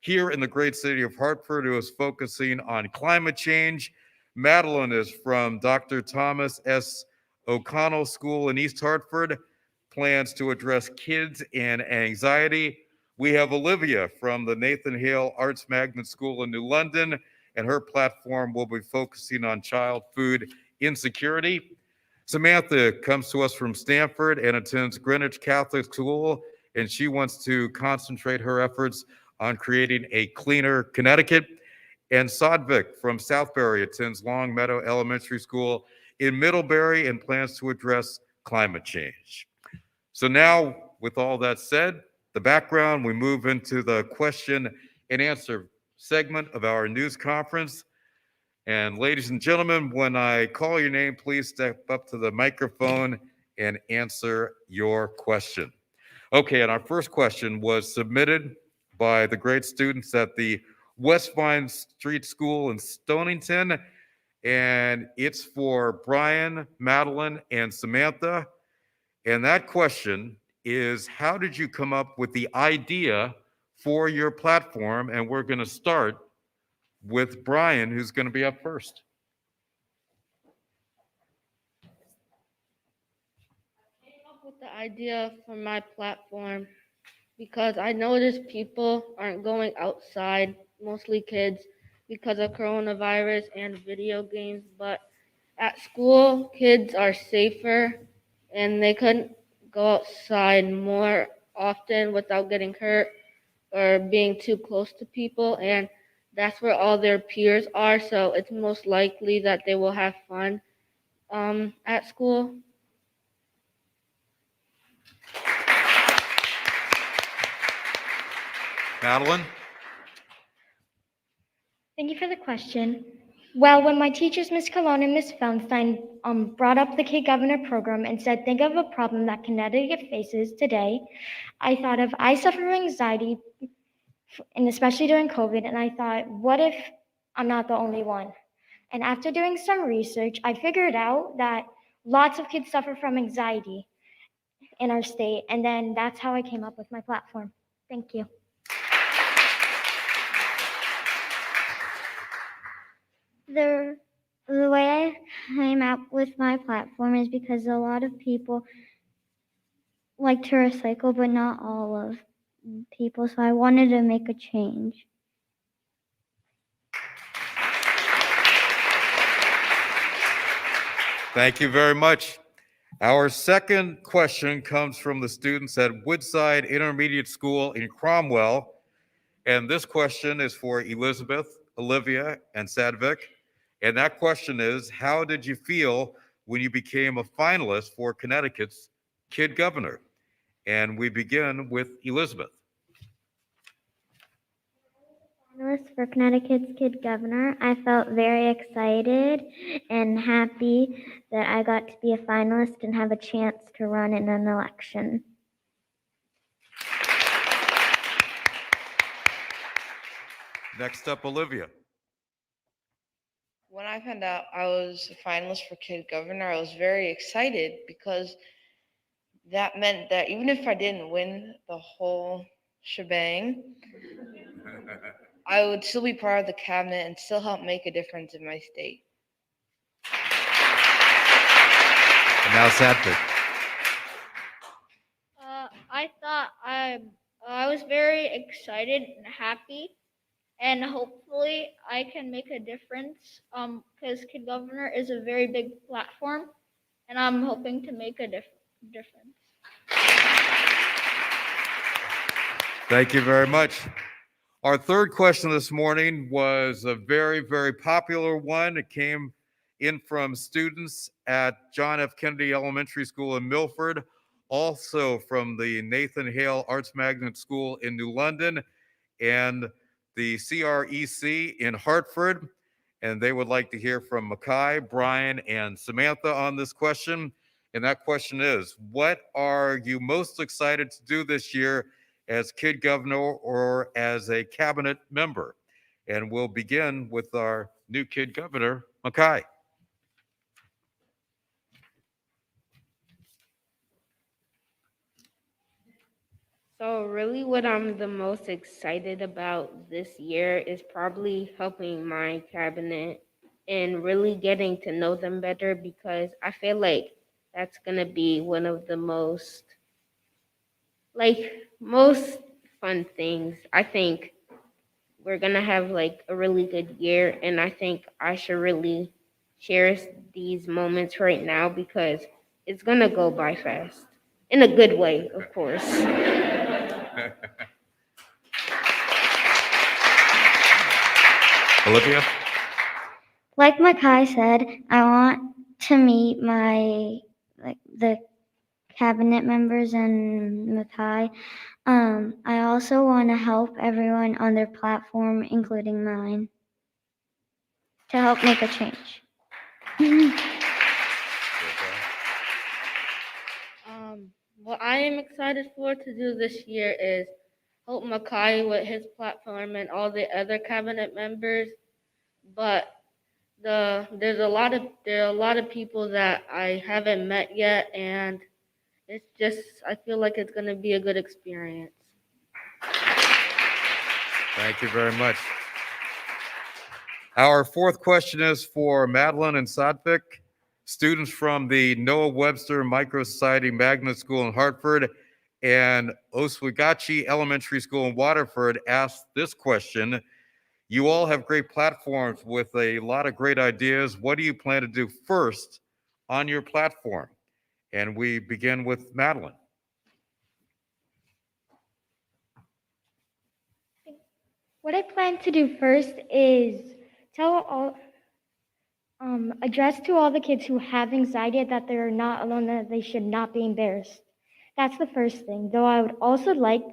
here in the great city of Hartford, who is focusing on climate change. Madeline is from Dr. Thomas S. O'Connell School in East Hartford, plans to address kids and anxiety. We have Olivia from the Nathan Hale Arts Magnet School in New London, and her platform will be focusing on child food insecurity. Samantha comes to us from Stanford and attends Greenwich Catholic School, and she wants to concentrate her efforts on creating a cleaner Connecticut. And Sadvik from Southbury attends Long Meadow Elementary School in Middlebury and plans to address climate change. So now, with all that said, the background, we move into the question and answer segment of our news conference. And ladies and gentlemen, when I call your name, please step up to the microphone and answer your question. Okay, and our first question was submitted by the great students at the West Vine Street School in Stonington, and it's for Brian, Madeline, and Samantha. And that question is, how did you come up with the idea for your platform? And we're going to start with Brian, who's going to be up first. I came up with the idea for my platform because I noticed people aren't going outside, mostly kids, because of coronavirus and video games. But at school, kids are safer and they couldn't go outside more often without getting hurt or being too close to people. And that's where all their peers are. So it's most likely that they will have fun at school. Madeline? Thank you for the question. Well, when my teachers, Ms. Colon and Ms. Fellenstein, brought up the Kid Governor program and said, think of a problem that Connecticut faces today, I thought of, I suffer from anxiety, and especially during COVID, and I thought, what if I'm not the only one? And after doing some research, I figured out that lots of kids suffer from anxiety in our state, and then that's how I came up with my platform. Thank you. The way I came up with my platform is because a lot of people like to recycle, but not all of people, so I wanted to make a change. Thank you very much. Our second question comes from the students at Woodside Intermediate School in Cromwell. And this question is for Elizabeth, Olivia, and Sadvik. And that question is, how did you feel when you became a finalist for Connecticut's Kid Governor? And we begin with Elizabeth. Finalist for Connecticut's Kid Governor. I felt very excited and happy that I got to be a finalist and have a chance to run in an election. Next up, Olivia. When I found out I was a finalist for Kid Governor, I was very excited because that meant that even if I didn't win the whole shebang, I would still be part of the cabinet and still help make a difference in my state. And now Sadvik. I thought I was very excited and happy, and hopefully I can make a difference. Because Kid Governor is a very big platform, and I'm hoping to make a difference. Thank you very much. Our third question this morning was a very, very popular one. It came in from students at John F. Kennedy Elementary School in Milford, also from the Nathan Hale Arts Magnet School in New London, and the CREC in Hartford. And they would like to hear from Makhi, Brian, and Samantha on this question. And that question is, what are you most excited to do this year as Kid Governor or as a cabinet member? And we'll begin with our new Kid Governor, Makhi. So really what I'm the most excited about this year is probably helping my cabinet and really getting to know them better, because I feel like that's going to be one of the most fun things. I think we're going to have like a really good year, and I think I should really cherish these moments right now because it's going to go by fast. In a good way, of course. Olivia? Like Makhi said, I want to meet the cabinet members and Makhi. I also want to help everyone on their platform, including mine, to help make a change. What I am excited for to do this year is help Makhi with his platform and all the other cabinet members. But there are a lot of people that I haven't met yet, and I feel like it's going to be a good experience. Thank you very much. Our fourth question is for Madeline and Sadvik. Students from the Noah Webster Microsociety Magnet School in Hartford and Oswegatchie Elementary School in Waterford asked this question. You all have great platforms with a lot of great ideas. What do you plan to do first on your platform? And we begin with Madeline. What I plan to do first is address to all the kids who have anxiety that they're not alone, that they should not be embarrassed. That's the first thing, though I would also like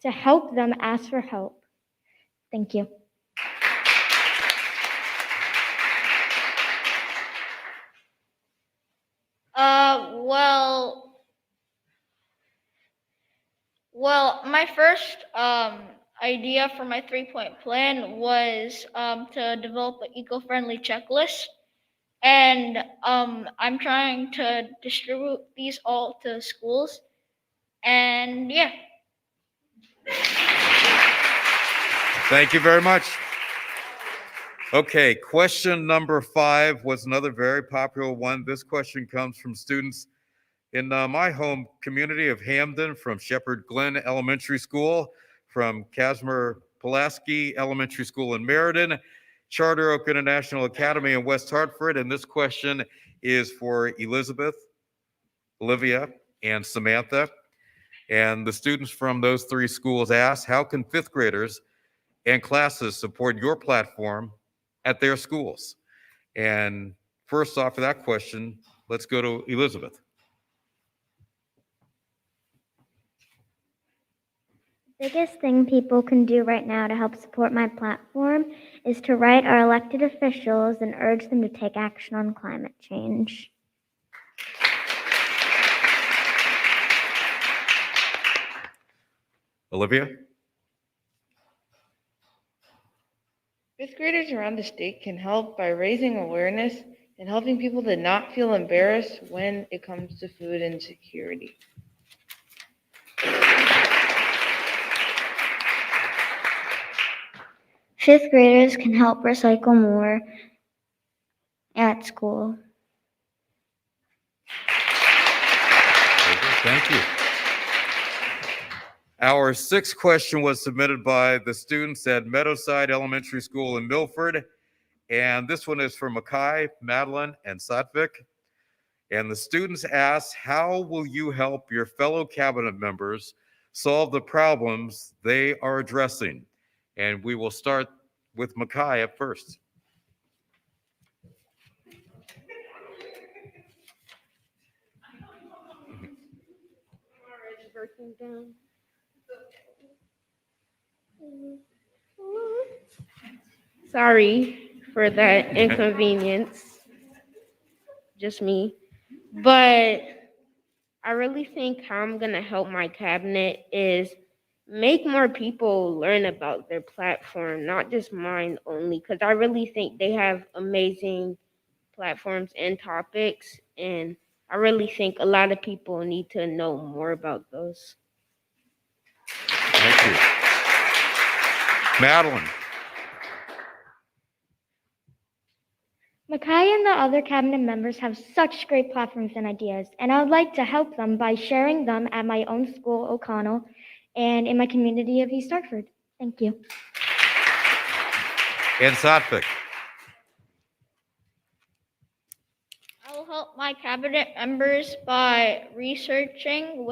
to help them ask for help. Thank you. Well, my first idea for my 3-point plan was to develop an eco-friendly checklist. And I'm trying to distribute these all to schools. And yeah. Thank you very much. Okay, question number 5 was another very popular one. This question comes from students in my home community of Hamden, from Shepherd Glen Elementary School, from Casimir Pulaski Elementary School in Meriden, Charter Oak International Academy in West Hartford. And this question is for Elizabeth, Olivia, and Samantha. And the students from those three schools asked, how can fifth graders and classes support your platform at their schools? And first off, for that question, let's go to Elizabeth. Biggest thing people can do right now to help support my platform is to write our elected officials and urge them to take action on climate change. Olivia? Fifth graders around the state can help by raising awareness and helping people to not feel embarrassed when it comes to food insecurity. Fifth graders can help recycle more at school. Thank you. Our sixth question was submitted by the students at Meadowside Elementary School in Milford. And this one is for Makhi, Madeline, and Satvik. And the students asked, how will you help your fellow cabinet members solve the problems they are addressing? And we will start with Makhi at first. Sorry for that inconvenience. Just me. But I really think how I'm going to help my cabinet is make more people learn about their platform, not just mine only, because I really think they have amazing platforms and topics, and I really think a lot of people need to know more about those. Thank you. Madeline. Makhi and the other cabinet members have such great platforms and ideas, and I would like to help them by sharing them at my own school, O'Connell, and in my community of East Hartford. Thank you. And Satvik. I will help my cabinet members by researching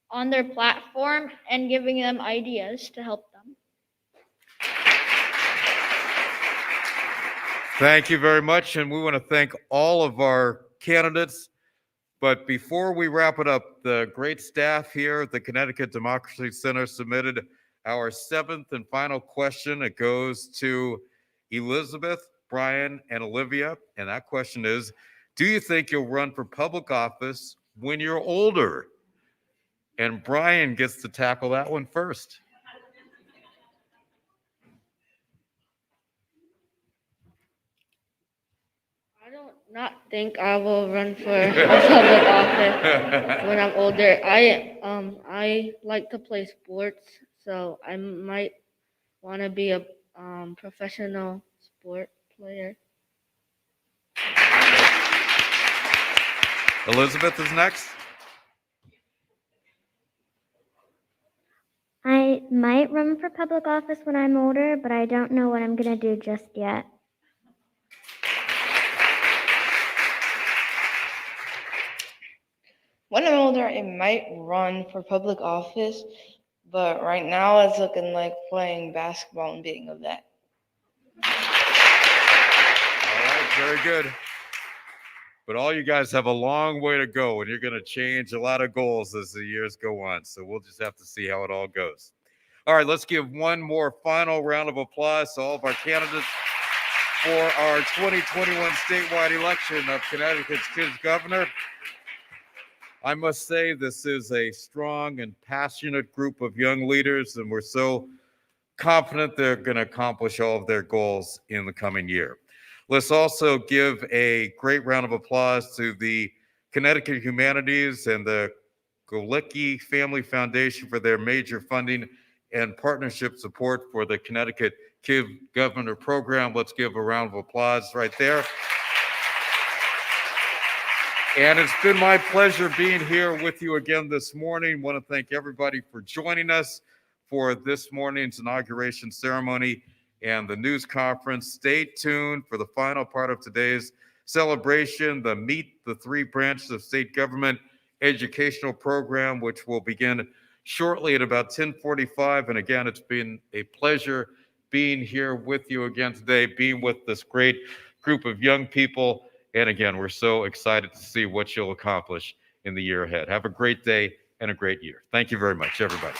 on their platform and giving them ideas to help them. Thank you very much. And we want to thank all of our candidates. But before we wrap it up, the great staff here at the Connecticut Democracy Center submitted our seventh and final question. It goes to Elizabeth, Brian, and Olivia. And that question is, do you think you'll run for public office when you're older? And Brian gets to tackle that one first. I do not think I will run for a public office when I'm older. I like to play sports, so I might want to be a professional sport player. Elizabeth is next. I might run for public office when I'm older, but I don't know what I'm going to do just yet. When I'm older, I might run for public office, but right now it's looking like playing basketball and being a vet. All right, very good. But all you guys have a long way to go, and you're going to change a lot of goals as the years go on. So we'll just have to see how it all goes. All right, let's give one more final round of applause to all of our candidates for our 2021 statewide election of Connecticut's Kid Governor. I must say this is a strong and passionate group of young leaders, and we're so confident they're going to accomplish all of their goals in the coming year. Let's also give a great round of applause to the Connecticut Humanities and the Golicki Family Foundation for their major funding and partnership support for the Connecticut Kid Governor program. Let's give a round of applause right there. And it's been my pleasure being here with you again this morning. I want to thank everybody for joining us for this morning's inauguration ceremony and the news conference. Stay tuned for the final part of today's celebration, the Meet the Three Branches of State Government educational program, which will begin shortly at about 10:45. And again, it's been a pleasure being here with you again today, being with this great group of young people. And again, we're so excited to see what you'll accomplish in the year ahead. Have a great day and a great year. Thank you very much, everybody.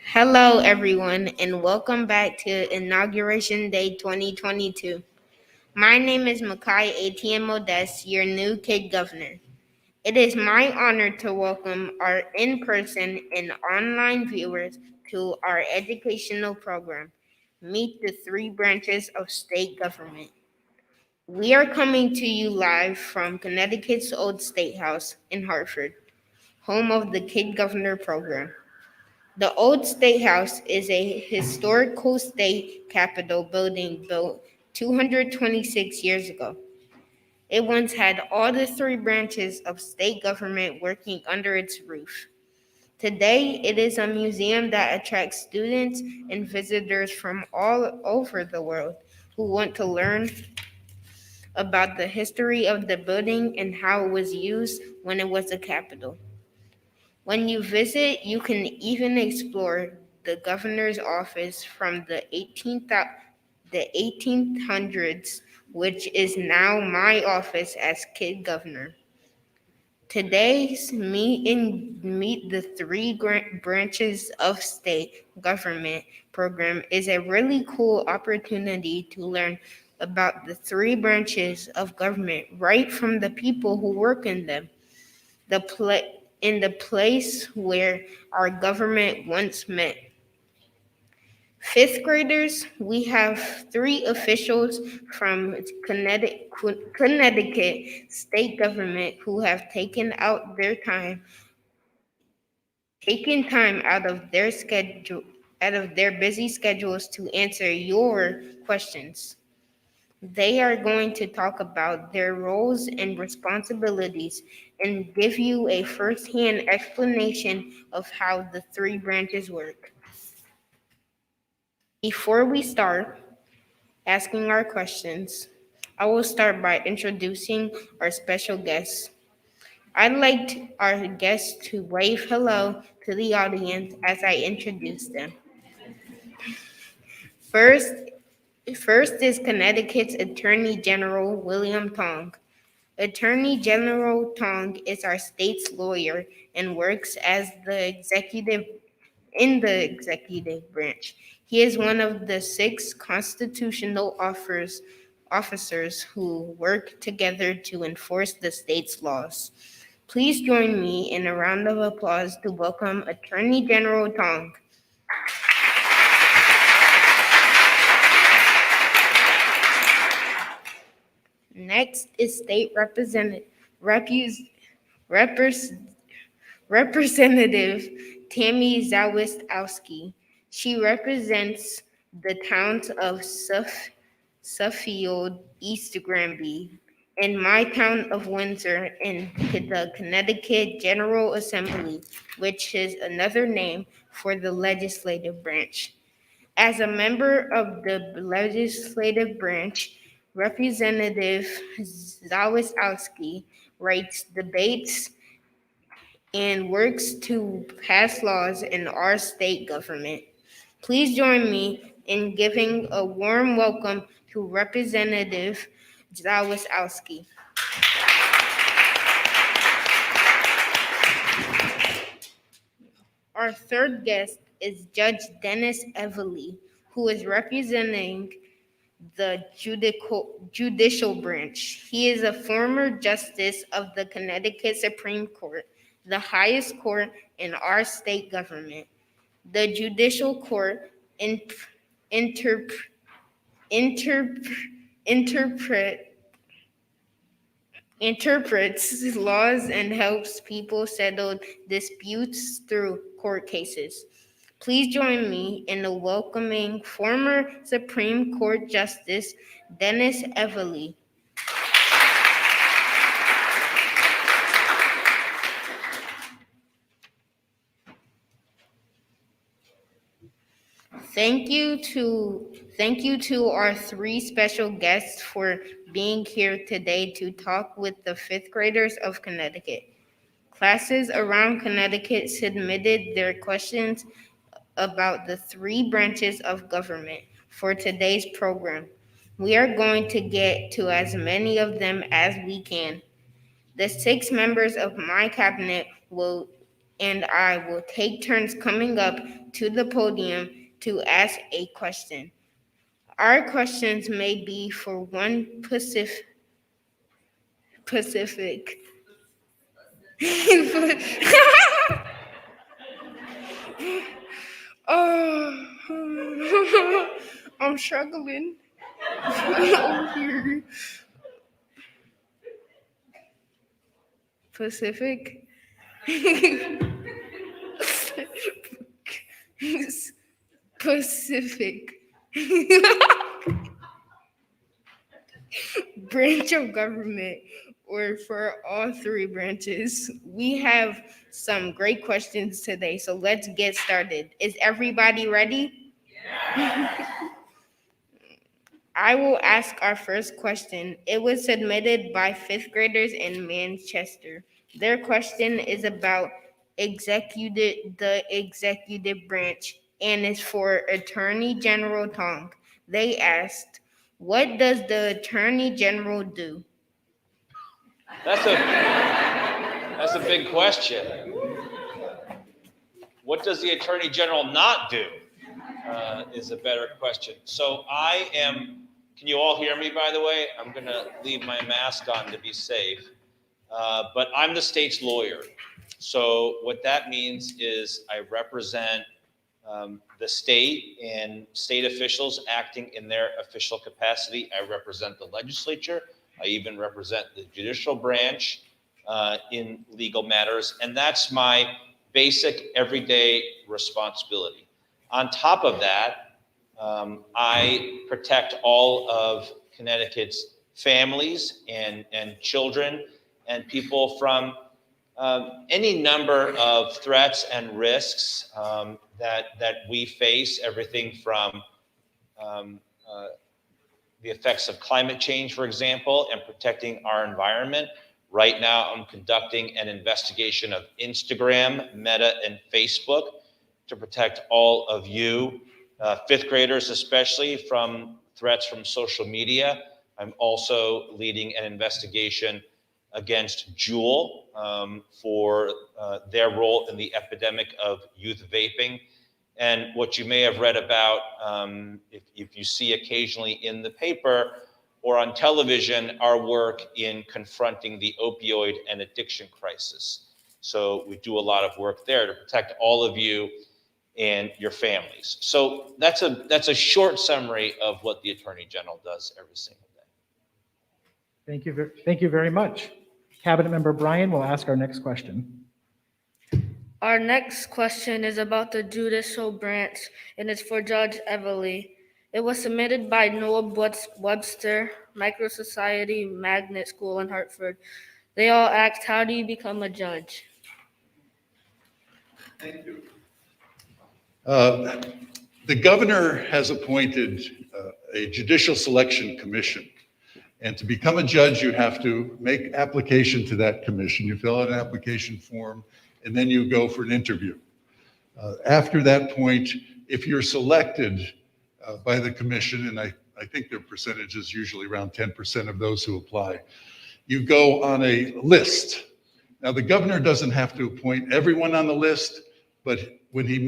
Hello, everyone, and welcome back to Inauguration Day 2022. My name is Makhi Ettienne-Modeste, your new Kid Governor. It is my honor to welcome our in-person and online viewers to our educational program, Meet the Three Branches of State Government. We are coming to you live from Connecticut's Old State House in Hartford, home of the Kid Governor program. The Old State House is a historical state capitol building built 226 years ago. It once had all the three branches of state government working under its roof. Today, it is a museum that attracts students and visitors from all over the world who want to learn about the history of the building and how it was used when it was a capital. When you visit, you can even explore the governor's office from the 1800s, which is now my office as Kid Governor. Today's Meet the Three Branches of State Government program is a really cool opportunity to learn about the three branches of government right from the people who work in them. In the place where our government once met. Fifth graders, we have three officials from Connecticut state government who have taken time out of their busy schedules to answer your questions. They are going to talk about their roles and responsibilities and give you a first-hand explanation of how the three branches work. Before we start asking our questions, I will start by introducing our special guests. I'd like our guests to wave hello to the audience as I introduce them. First is Connecticut's Attorney General William Tong. Attorney General Tong is our state's lawyer and works as in the executive branch. He is one of the 6 constitutional officers who work together to enforce the state's laws. Please join me in a round of applause to welcome Attorney General Tong. Next is State Representative Tammy Zawistowski. She represents the towns of Suffield, East Granby, and my town of Windsor in the Connecticut General Assembly, which is another name for the legislative branch. As a member of the legislative branch, Representative Zawistowski writes, debates, and works to pass laws in our state government. Please join me in giving a warm welcome to Representative Zawistowski. Our third guest is Judge Dennis Everly, who is representing the Judicial Branch. He is a former justice of the Connecticut Supreme Court, the highest court in our state government. The Judicial Court interprets laws and helps people settle disputes through court cases. Please join me in welcoming former Supreme Court Justice Dennis Everly. Thank you to our 3 special guests for being here today to talk with the 5th graders of Connecticut. Classes around Connecticut submitted their questions about the 3 branches of government for today's program. We are going to get to as many of them as we can. The 6 members of my cabinet and I will take turns coming up to the podium to ask a question. Our questions may be for one specific oh, I'm struggling over here. Pacific. Pacific. Branch of government, or for all 3 branches. We have some great questions today, so let's get started. Is everybody ready? Yeah. I will ask our first question. It was submitted by 5th graders in Manchester. Their question is about the executive branch and is for Attorney General Tong. They asked, what does the Attorney General do? That's a big question. What does the Attorney General not do? Is a better question. So can you all hear me, by the way? I'm going to leave my mask on to be safe. But I'm the state's lawyer. So what that means is I represent the state and state officials acting in their official capacity. I represent the legislature. I even represent the judicial branch in legal matters. And that's my basic everyday responsibility. On top of that, I protect all of Connecticut's families and children and people from any number of threats and risks that we face, everything from the effects of climate change, for example, and protecting our environment. Right now, I'm conducting an investigation of Instagram, Meta, and Facebook to protect all of you, 5th graders especially, from threats from social media. I'm also leading an investigation against Juul for their role in the epidemic of youth vaping. And what you may have read about, if you see occasionally in the paper or on television, our work in confronting the opioid and addiction crisis. So we do a lot of work there to protect all of you and your families. So that's a short summary of what the Attorney General does every single day. Thank you very much. Cabinet Member Bryan will ask our next question. Our next question is about the Judicial Branch, and it's for Judge Everly. It was submitted by Noah Webster, Micro Society Magnet School in Hartford. They all asked, how do you become a judge? Thank you. The governor has appointed a judicial selection commission. And to become a judge, you have to make application to that commission. You fill out an application form, and then you go for an interview. After that point, if you're selected by the commission, and I think their percentage is usually around 10% of those who apply, you go on a list. Now, the governor doesn't have to appoint everyone on the list, but when he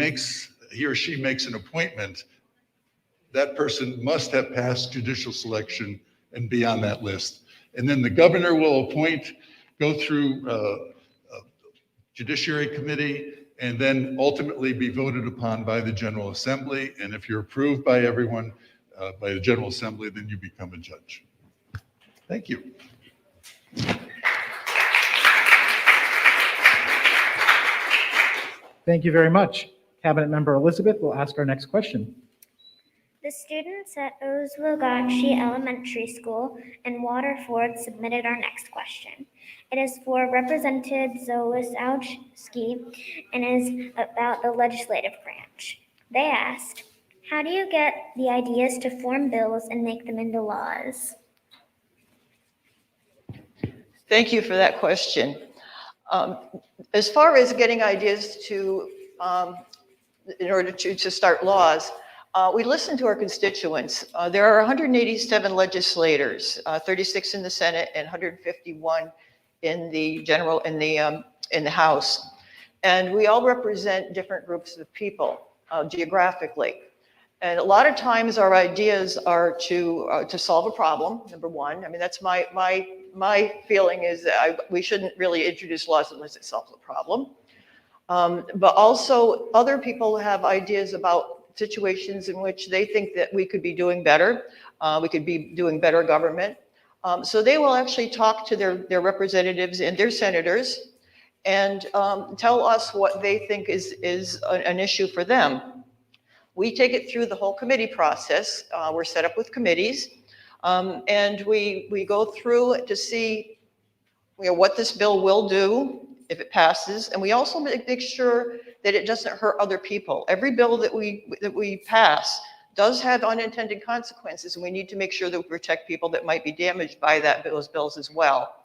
or she makes an appointment, that person must have passed judicial selection and be on that list. And then the governor will go through a Judiciary Committee, and then ultimately be voted upon by the General Assembly. And if you're approved by everyone, by the General Assembly, then you become a judge. Thank you. Thank you very much. Cabinet Member Elizabeth will ask our next question. The students at Oswegatchie Elementary School in Waterford submitted our next question. It is for Representative Zolesowski and is about the legislative branch. They asked, how do you get the ideas to form bills and make them into laws? Thank you for that question. As far as getting ideas in order to start laws, we listen to our constituents. There are 187 legislators, 36 in the Senate and 151 in the House. And we all represent different groups of people geographically. And a lot of times our ideas are to solve a problem, number one. I mean, that's my feeling is that we shouldn't really introduce laws unless it solves a problem. But also other people have ideas about situations in which they think that we could be doing better. We could be doing better government. So they will actually talk to their representatives and their senators and tell us what they think is an issue for them. We take it through the whole committee process. We're set up with committees, and we go through to see what this bill will do if it passes, and we also make sure that it doesn't hurt other people. Every bill that we pass does have unintended consequences, and we need to make sure that we protect people that might be damaged by those bills as well.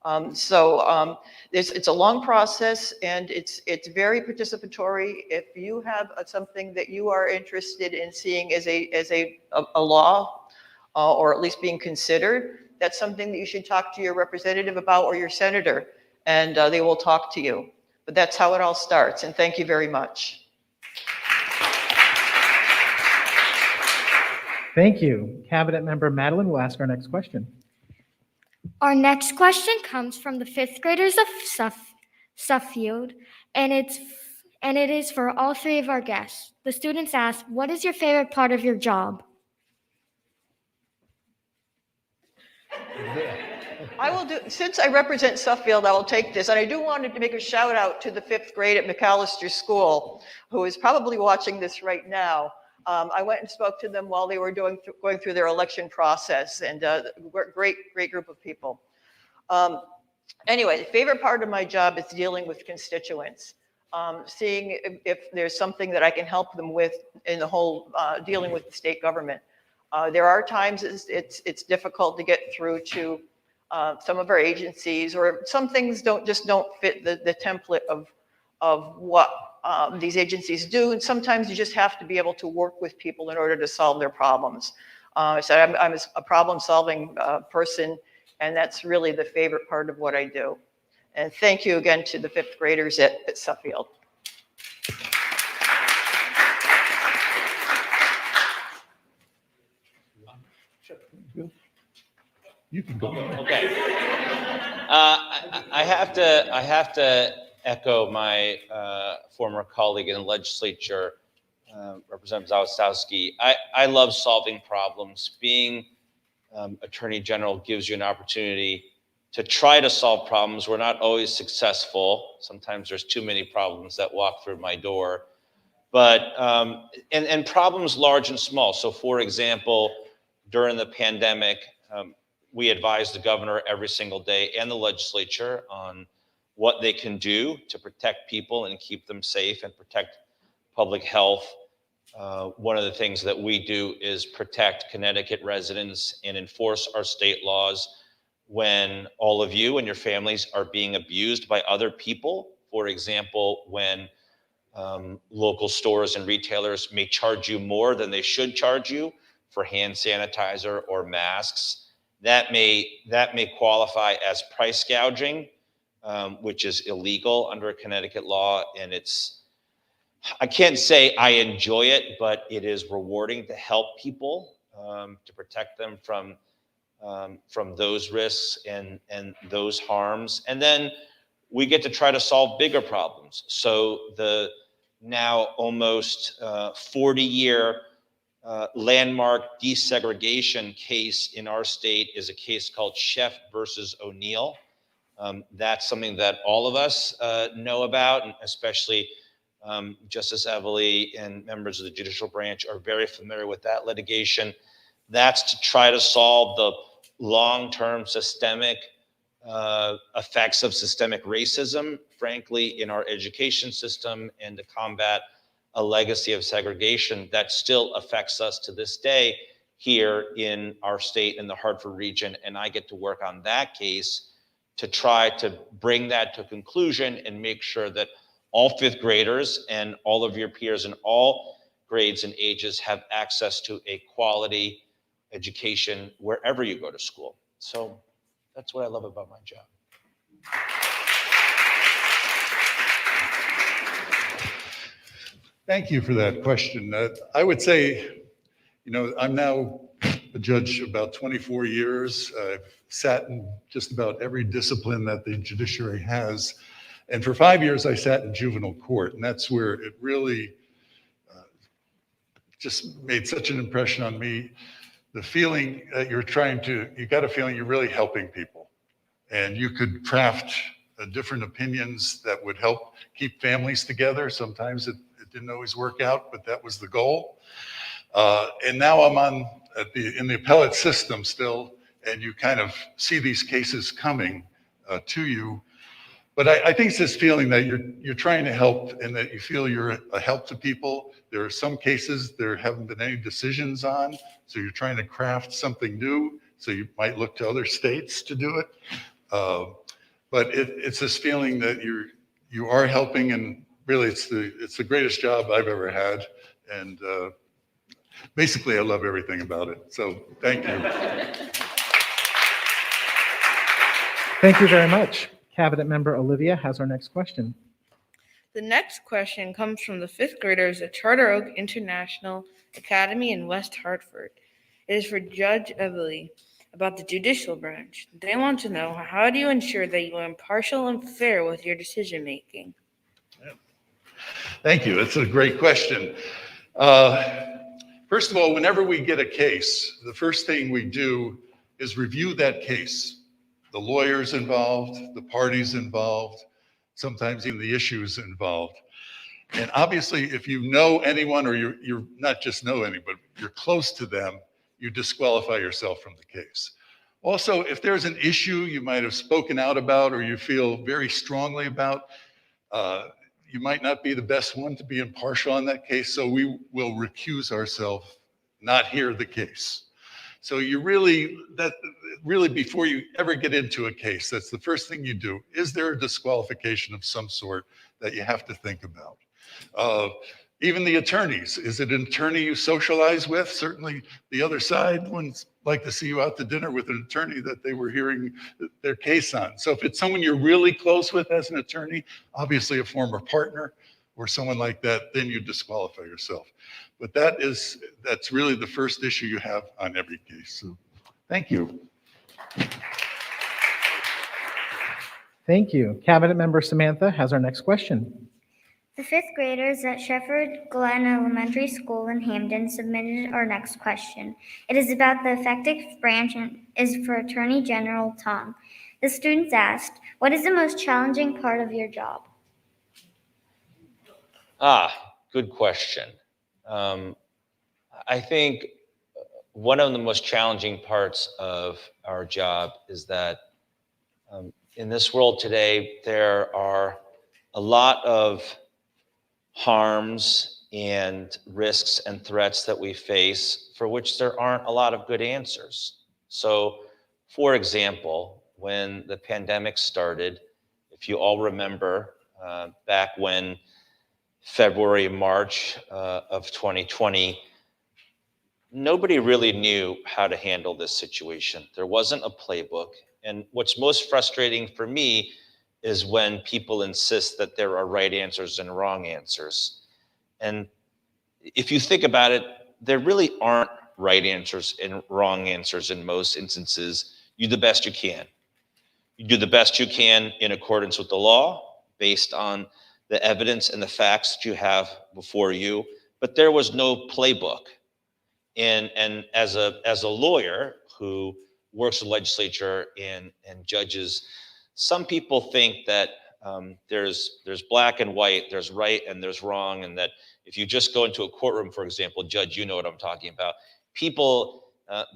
It's a long process, and it's very participatory. If you have something that you are interested in seeing as a law, or at least being considered, that's something that you should talk to your representative about or your senator, and they will talk to you. But that's how it all starts, and thank you very much. Thank you. Cabinet Member Madeline will ask our next question. Our next question comes from the fifth graders of Suffield, and it is for all three of our guests. The students ask, what is your favorite part of your job? I will do, since I represent Suffield, I will take this. And I do want to make a shout out to the fifth grade at McAllister School, who is probably watching this right now. I went and spoke to them while they were going through their election process, and great group of people. Anyway, the favorite part of my job is dealing with constituents, seeing if there's something that I can help them with in the whole dealing with the state government. There are times it's difficult to get through to some of our agencies, or some things don't fit the template of what these agencies do, and sometimes you just have to be able to work with people in order to solve their problems. So I'm a problem-solving person, and that's really the favorite part of what I do. And thank you again to the fifth graders at Suffield. You can go. Okay. I have to echo my former colleague in the legislature, Representative Zawistowski. I love solving problems. Being Attorney General gives you an opportunity to try to solve problems. We're not always successful. Sometimes there's too many problems that walk through my door. But, and problems large and small. So for example, during the pandemic, we advise the governor every single day and the legislature on what they can do to protect people and keep them safe and protect public health. One of the things that we do is protect Connecticut residents and enforce our state laws when all of you and your families are being abused by other people. For example, when local stores and retailers may charge you more than they should charge you for hand sanitizer or masks. That may qualify as price gouging, which is illegal under Connecticut law. And I can't say I enjoy it, but it is rewarding to help people, to protect them from those risks and those harms. And then we get to try to solve bigger problems. So the now almost 40-year landmark desegregation case in our state is a case called Sheff versus O'Neill. That's something that all of us know about, and especially Justice Evely and members of the Judicial Branch are very familiar with that litigation. That's to try to solve the long-term systemic effects of systemic racism, frankly, in our education system, and to combat a legacy of segregation that still affects us to this day here in our state in the Hartford region. And I get to work on that case to try to bring that to conclusion and make sure that all fifth graders and all of your peers in all grades and ages have access to a quality education wherever you go to school. So that's what I love about my job. Thank you for that question. I would say, I'm now a judge about 24 years. I've sat in just about every discipline that the judiciary has. And for 5 years, I sat in juvenile court. And that's where it really just made such an impression on me. The feeling that you got a feeling you're really helping people. And you could craft different opinions that would help keep families together. Sometimes it didn't always work out, but that was the goal. And now I'm in the appellate system still, and you kind of see these cases coming to you. But I think it's this feeling that you're trying to help and that you feel you're a help to people. There are some cases there haven't been any decisions on, so you're trying to craft something new. So you might look to other states to do it. But it's this feeling that you are helping, and really it's the greatest job I've ever had. And basically I love everything about it. So thank you. Thank you very much. Cabinet Member Olivia has our next question. The next question comes from the fifth graders at Charter Oak International Academy in West Hartford. It is for Judge Evely about the Judicial Branch. They want to know, how do you ensure that you are impartial and fair with your decision making? Thank you. That's a great question. First of all, whenever we get a case, the first thing we do is review that case. The lawyers involved, the parties involved, sometimes even the issues involved. And obviously, if you know anyone, or you're not just know anyone, but you're close to them, you disqualify yourself from the case. Also, if there's an issue you might have spoken out about or you feel very strongly about, you might not be the best one to be impartial on that case, so we will recuse ourselves, not hear the case. So you really, before you ever get into a case, that's the first thing you do. Is there a disqualification of some sort that you have to think about? Even the attorneys, is it an attorney you socialize with? Certainly the other side wouldn't like to see you out to dinner with an attorney that they were hearing their case on. So if it's someone you're really close with as an attorney, obviously a former partner or someone like that, then you disqualify yourself. But that's really the first issue you have on every case. So thank you. Thank you. Cabinet Member Samantha has our next question. The fifth graders at Shepherd Glen Elementary School in Hamden submitted our next question. It is about the effective branch and is for Attorney General Tom. The students asked, what is the most challenging part of your job? Good question. I think one of the most challenging parts of our job is that in this world today, there are a lot of harms and risks and threats that we face for which there aren't a lot of good answers. So, for example, when the pandemic started, if you all remember, back when February, March of 2020, nobody really knew how to handle this situation. There wasn't a playbook. And what's most frustrating for me is when people insist that there are right answers and wrong answers. And if you think about it, there really aren't right answers and wrong answers in most instances. You do the best you can. You do the best you can in accordance with the law, based on the evidence and the facts that you have before you. But there was no playbook. And as a lawyer who works in the legislature and judges, some people think that there's black and white, there's right and there's wrong, and that if you just go into a courtroom, for example, Judge, you know what I'm talking about, people,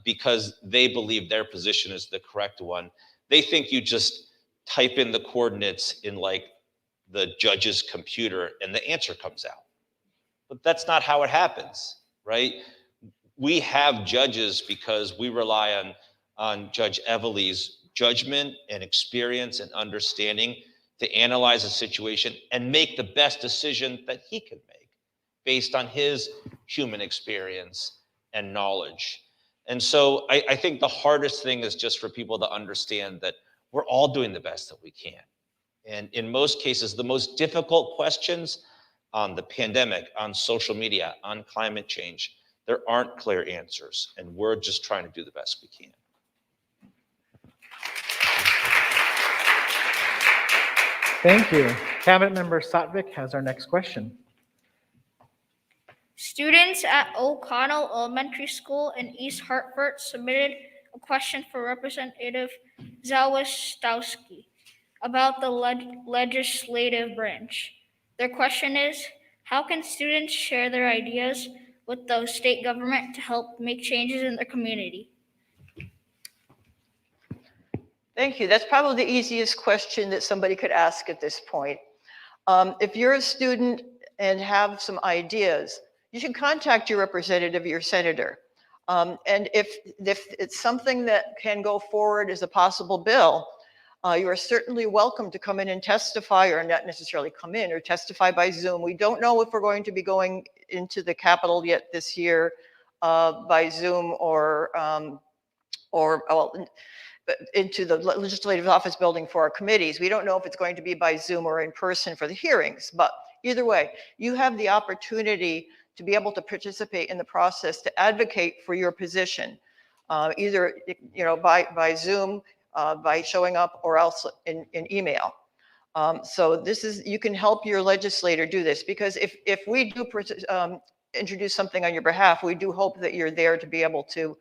because they believe their position is the correct one, they think you just type in the coordinates in like the judge's computer and the answer comes out. But that's not how it happens, right? We have judges because we rely on Judge Evely's judgment and experience and understanding to analyze a situation and make the best decision that he can make based on his human experience and knowledge. And so I think the hardest thing is just for people to understand that we're all doing the best that we can. And in most cases, the most difficult questions on the pandemic, on social media, on climate change, there aren't clear answers, and we're just trying to do the best we can. Thank you. Cabinet Member Sotvik has our next question. Students at O'Connell Elementary School in East Hartford submitted a question for Representative Zawistowski about the legislative branch. Their question is, how can students share their ideas with the state government to help make changes in their community? Thank you. That's probably the easiest question that somebody could ask at this point. If you're a student and have some ideas, you should contact your representative, your senator. And if it's something that can go forward as a possible bill, you are certainly welcome to come in and testify, or not necessarily come in, or testify by Zoom. We don't know if we're going to be going into the Capitol yet this year by Zoom or into the Legislative Office building for our committees. We don't know if it's going to be by Zoom or in person for the hearings, but either way, you have the opportunity to be able to participate in the process, to advocate for your position, either by Zoom, by showing up, or else in email. So this is, you can help your legislator do this, because if we do introduce something on your behalf, we do hope that you're there to be able to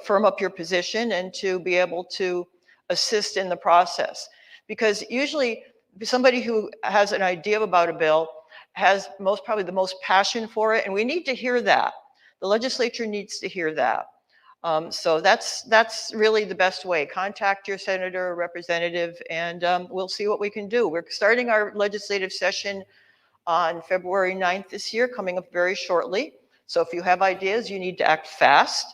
firm up your position and to be able to assist in the process. Because usually somebody who has an idea about a bill has probably the most passion for it, and we need to hear that. The legislature needs to hear that. So that's really the best way. Contact your senator or representative, and we'll see what we can do. We're starting our legislative session on February 9th this year, coming up very shortly. So if you have ideas, you need to act fast.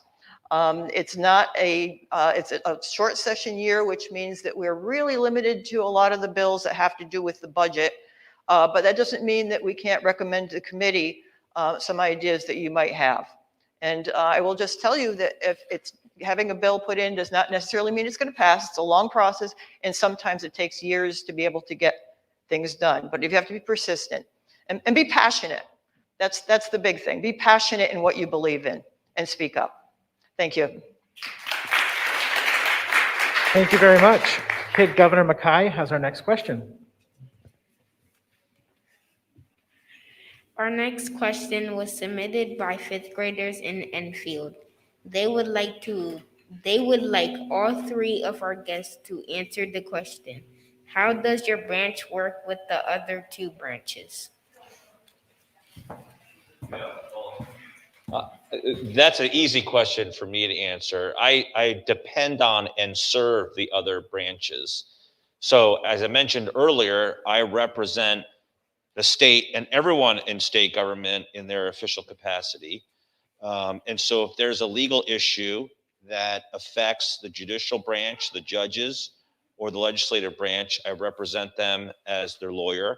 It's a short session year, which means that we're really limited to a lot of the bills that have to do with the budget. But that doesn't mean that we can't recommend to the committee some ideas that you might have. And I will just tell you that if it's having a bill put in does not necessarily mean it's going to pass. It's a long process, and sometimes it takes years to be able to get things done. But if you have to be persistent and be passionate, that's the big thing. Be passionate in what you believe in and speak up. Thank you. Thank you very much. Kid Governor Makhi has our next question. Our next question was submitted by fifth graders in Enfield. They would like all three of our guests to answer the question. How does your branch work with the other two branches? That's an easy question for me to answer. I depend on and serve the other branches. So as I mentioned earlier, I represent the state and everyone in state government in their official capacity. And so if there's a legal issue that affects the judicial branch, the judges, or the legislative branch, I represent them as their lawyer.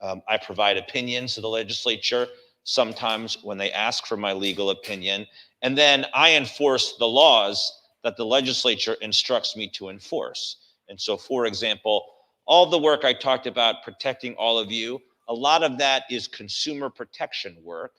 I provide opinions to the legislature, sometimes when they ask for my legal opinion, and then I enforce the laws that the legislature instructs me to enforce. And so, for example, all the work I talked about protecting all of you, a lot of that is consumer protection work,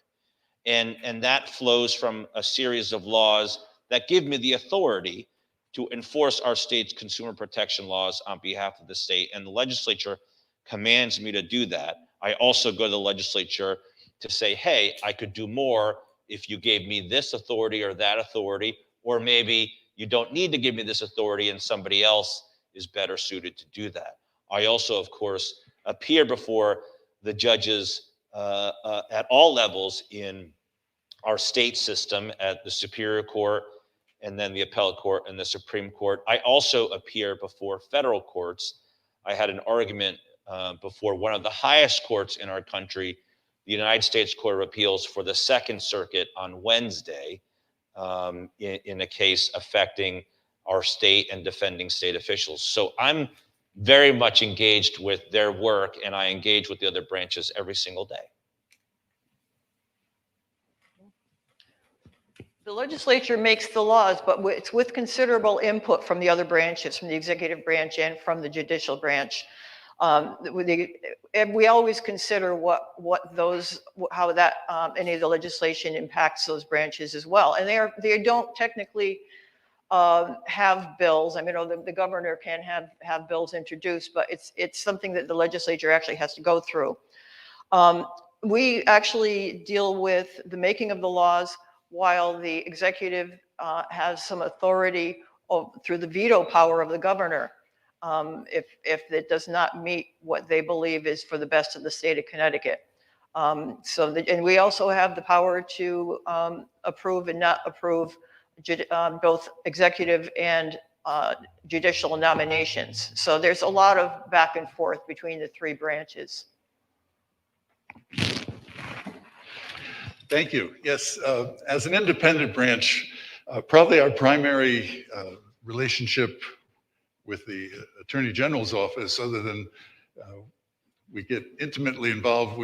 and that flows from a series of laws that give me the authority to enforce our state's consumer protection laws on behalf of the state, and the legislature commands me to do that. I also go to the legislature to say, hey, I could do more if you gave me this authority or that authority, or maybe you don't need to give me this authority and somebody else is better suited to do that. I also, of course, appear before the judges at all levels in our state system, at the Superior Court, and then the Appellate Court and the Supreme Court. I also appear before federal courts. I had an argument before one of the highest courts in our country, the United States Court of Appeals for the Second Circuit, on Wednesday in a case affecting our state and defending state officials. So I'm very much engaged with their work, and I engage with the other branches every single day. The legislature makes the laws, but it's with considerable input from the other branches, from the executive branch and from the judicial branch. And we always consider how that any of the legislation impacts those branches as well. And they don't technically have bills. I mean, the governor can have bills introduced, but it's something that the legislature actually has to go through. We actually deal with the making of the laws, while the executive has some authority through the veto power of the governor if it does not meet what they believe is for the best of the state of Connecticut. And we also have the power to approve and not approve both executive and judicial nominations. So there's a lot of back and forth between the three branches. Thank you. Yes, as an independent branch, probably our primary relationship with the Attorney General's office, other than we get intimately involved,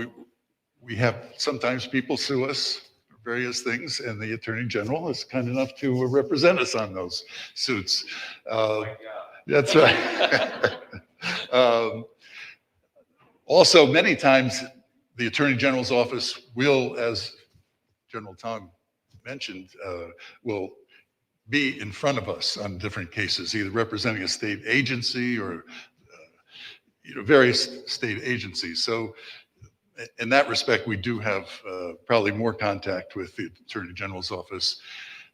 we have sometimes people sue us for various things, and the Attorney General is kind enough to represent us on those suits. That's right. Also, many times the Attorney General's office will, as General Tom mentioned, will be in front of us on different cases, either representing a state agency or various state agencies. So in that respect, we do have probably more contact with the Attorney General's office.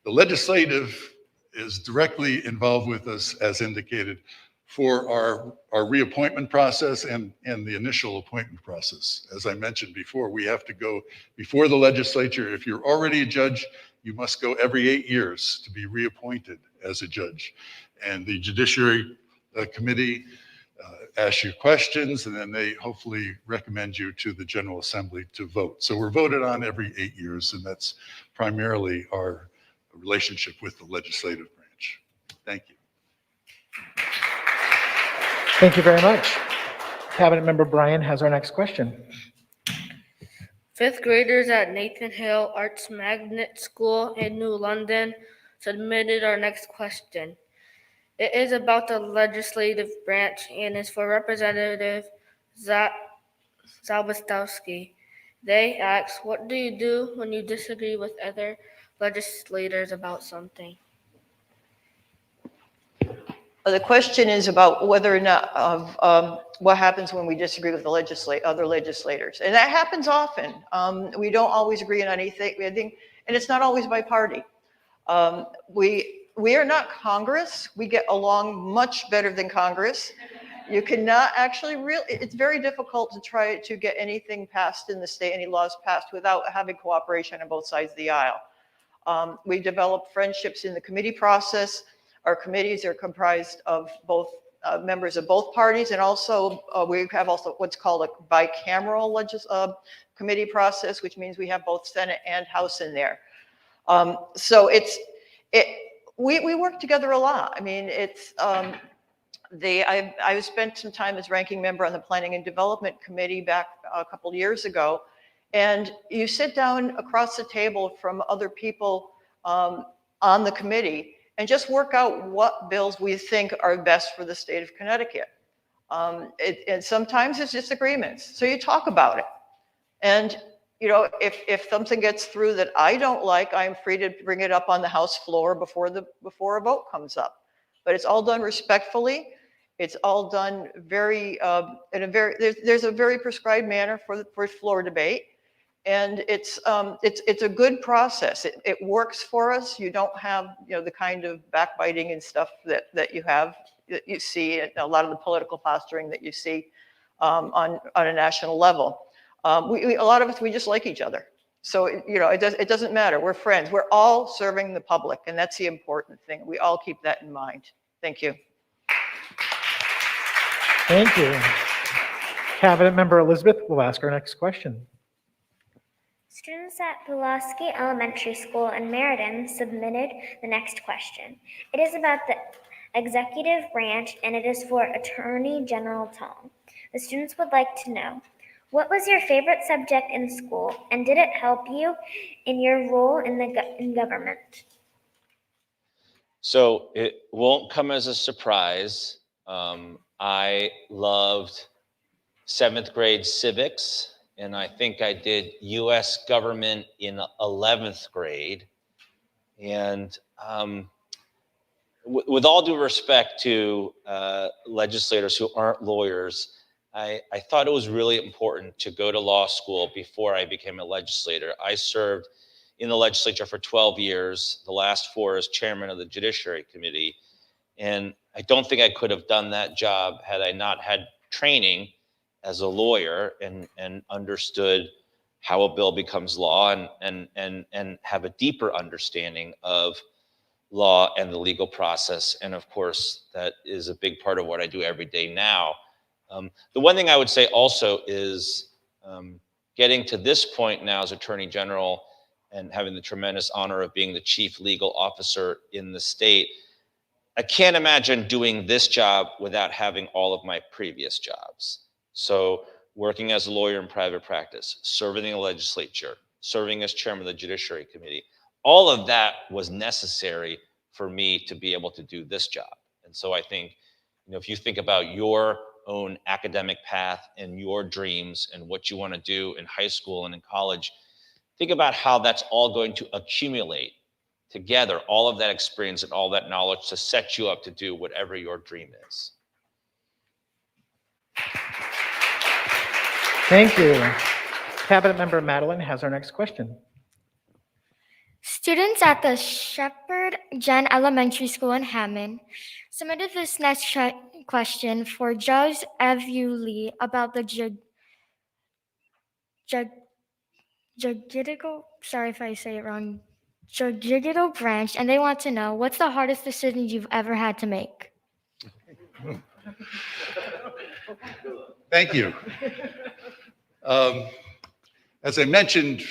The legislative is directly involved with us, as indicated, for our reappointment process and the initial appointment process. As I mentioned before, we have to go before the legislature. If you're already a judge, you must go every 8 years to be reappointed as a judge. And the Judiciary Committee asks you questions, and then they hopefully recommend you to the General Assembly to vote. So we're voted on every 8 years, and that's primarily our relationship with the legislative branch. Thank you. Thank you very much. Cabinet Member Bryan has our next question. Fifth graders at Nathan Hale Arts Magnet School in New London submitted our next question. It is about the legislative branch and is for Representative Zawistowski. They ask, what do you do when you disagree with other legislators about something? The question is about whether or not what happens when we disagree with the other legislators. And that happens often. We don't always agree on anything, and it's not always by party. We are not Congress. We get along much better than Congress. You cannot actually it's very difficult to try to get anything passed in the state, any laws passed, without having cooperation on both sides of the aisle. We develop friendships in the committee process. Our committees are comprised of both members of both parties, and also we have what's called a bicameral committee process, which means we have both Senate and House in there. So we work together a lot. I mean, I spent some time as ranking member on the Planning and Development Committee back a couple of years ago, and you sit down across the table from other people on the committee and just work out what bills we think are best for the state of Connecticut. And sometimes it's disagreements, so you talk about it. And if something gets through that I don't like, I'm free to bring it up on the House floor before a vote comes up. But it's all done respectfully. It's all done there's a very prescribed manner for floor debate. And it's a good process. It works for us. You don't have the kind of backbiting and stuff that you see a lot of the political posturing that you see on a national level. A lot of us, we just like each other. So it doesn't matter. We're friends. We're all serving the public, and that's the important thing. We all keep that in mind. Thank you. Thank you. Cabinet Member Elizabeth will ask our next question. Students at Pulaski Elementary School in Meriden submitted the next question. It is about the executive branch, and it is for Attorney General Tom. The students would like to know, What was your favorite subject in school, and did it help you in your role in government? So it won't come as a surprise. I loved 7th grade civics, and I think I did US government in 11th grade. And with all due respect to legislators who aren't lawyers, I thought it was really important to go to law school before I became a legislator. I served in the legislature for 12 years, the last 4 as chairman of the Judiciary Committee. And I don't think I could have done that job had I not had training as a lawyer and understood how a bill becomes law and have a deeper understanding of law and the legal process. And of course, that is a big part of what I do every day now. The one thing I would say also is getting to this point now as Attorney General and having the tremendous honor of being the chief legal officer in the state, I can't imagine doing this job without having all of my previous jobs. So working as a lawyer in private practice, serving in the legislature, serving as chairman of the Judiciary Committee, all of that was necessary for me to be able to do this job. And so I think, if you think about your own academic path and your dreams and what you want to do in high school and in college, think about how that's all going to accumulate together, all of that experience and all that knowledge to set you up to do whatever your dream is. Thank you. Cabinet Member Madeline has our next question. Students at the Shepherd Jen Elementary School in Hammond submitted this next question for Judge Evuli about the Judicial Branch, and they want to know, what's the hardest decision you've ever had to make? Thank you. As I mentioned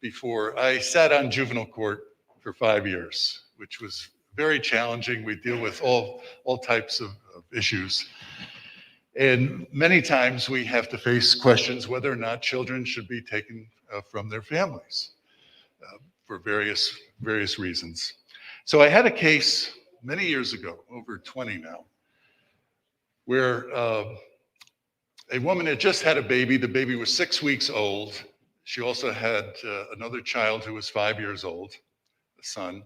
before, I sat on juvenile court for 5 years, which was very challenging. We deal with all types of issues. And many times we have to face questions whether or not children should be taken from their families for various reasons. So I had a case many years ago, over 20 now, where a woman had just had a baby. The baby was 6 weeks old. She also had another child who was 5 years old, a son.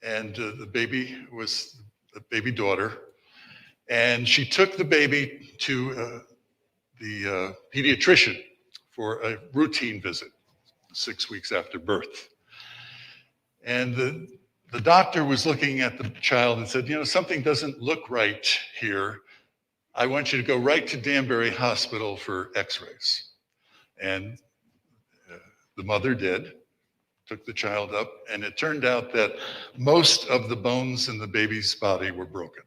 And the baby was a baby daughter. And she took the baby to the pediatrician for a routine visit 6 weeks after birth. And the doctor was looking at the child and said, something doesn't look right here. I want you to go right to Danbury Hospital for x-rays. And the mother did, took the child up, and it turned out that most of the bones in the baby's body were broken.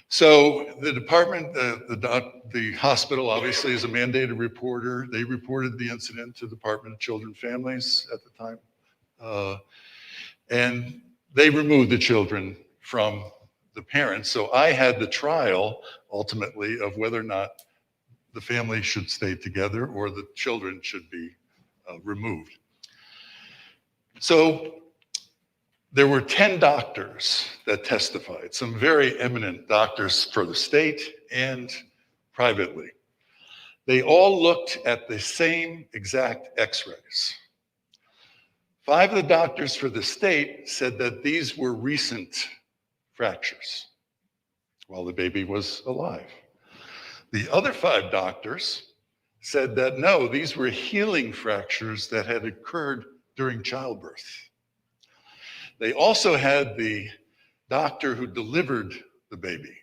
So the department, the hospital obviously is a mandated reporter. They reported the incident to the Department of Children and Families at the time. And they removed the children from the parents. So I had the trial ultimately of whether or not the family should stay together or the children should be removed. So there were 10 doctors that testified, some very eminent doctors for the state and privately. They all looked at the same exact x-rays. 5 of the doctors for the state said that these were recent fractures while the baby was alive. The other 5 doctors said that no, these were healing fractures that had occurred during childbirth. They also had the doctor who delivered the baby.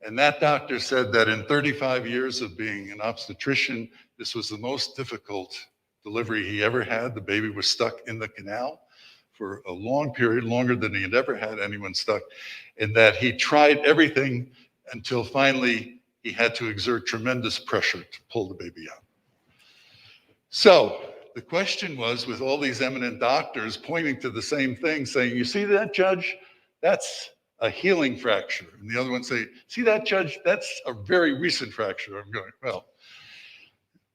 And that doctor said that in 35 years of being an obstetrician, this was the most difficult delivery he ever had. The baby was stuck in the canal for a long period, longer than he had ever had anyone stuck, and that he tried everything until finally he had to exert tremendous pressure to pull the baby out. So the question was, with all these eminent doctors pointing to the same thing, saying, you see that, Judge? That's a healing fracture. And the other one say, see that, Judge? That's a very recent fracture. I'm going, well,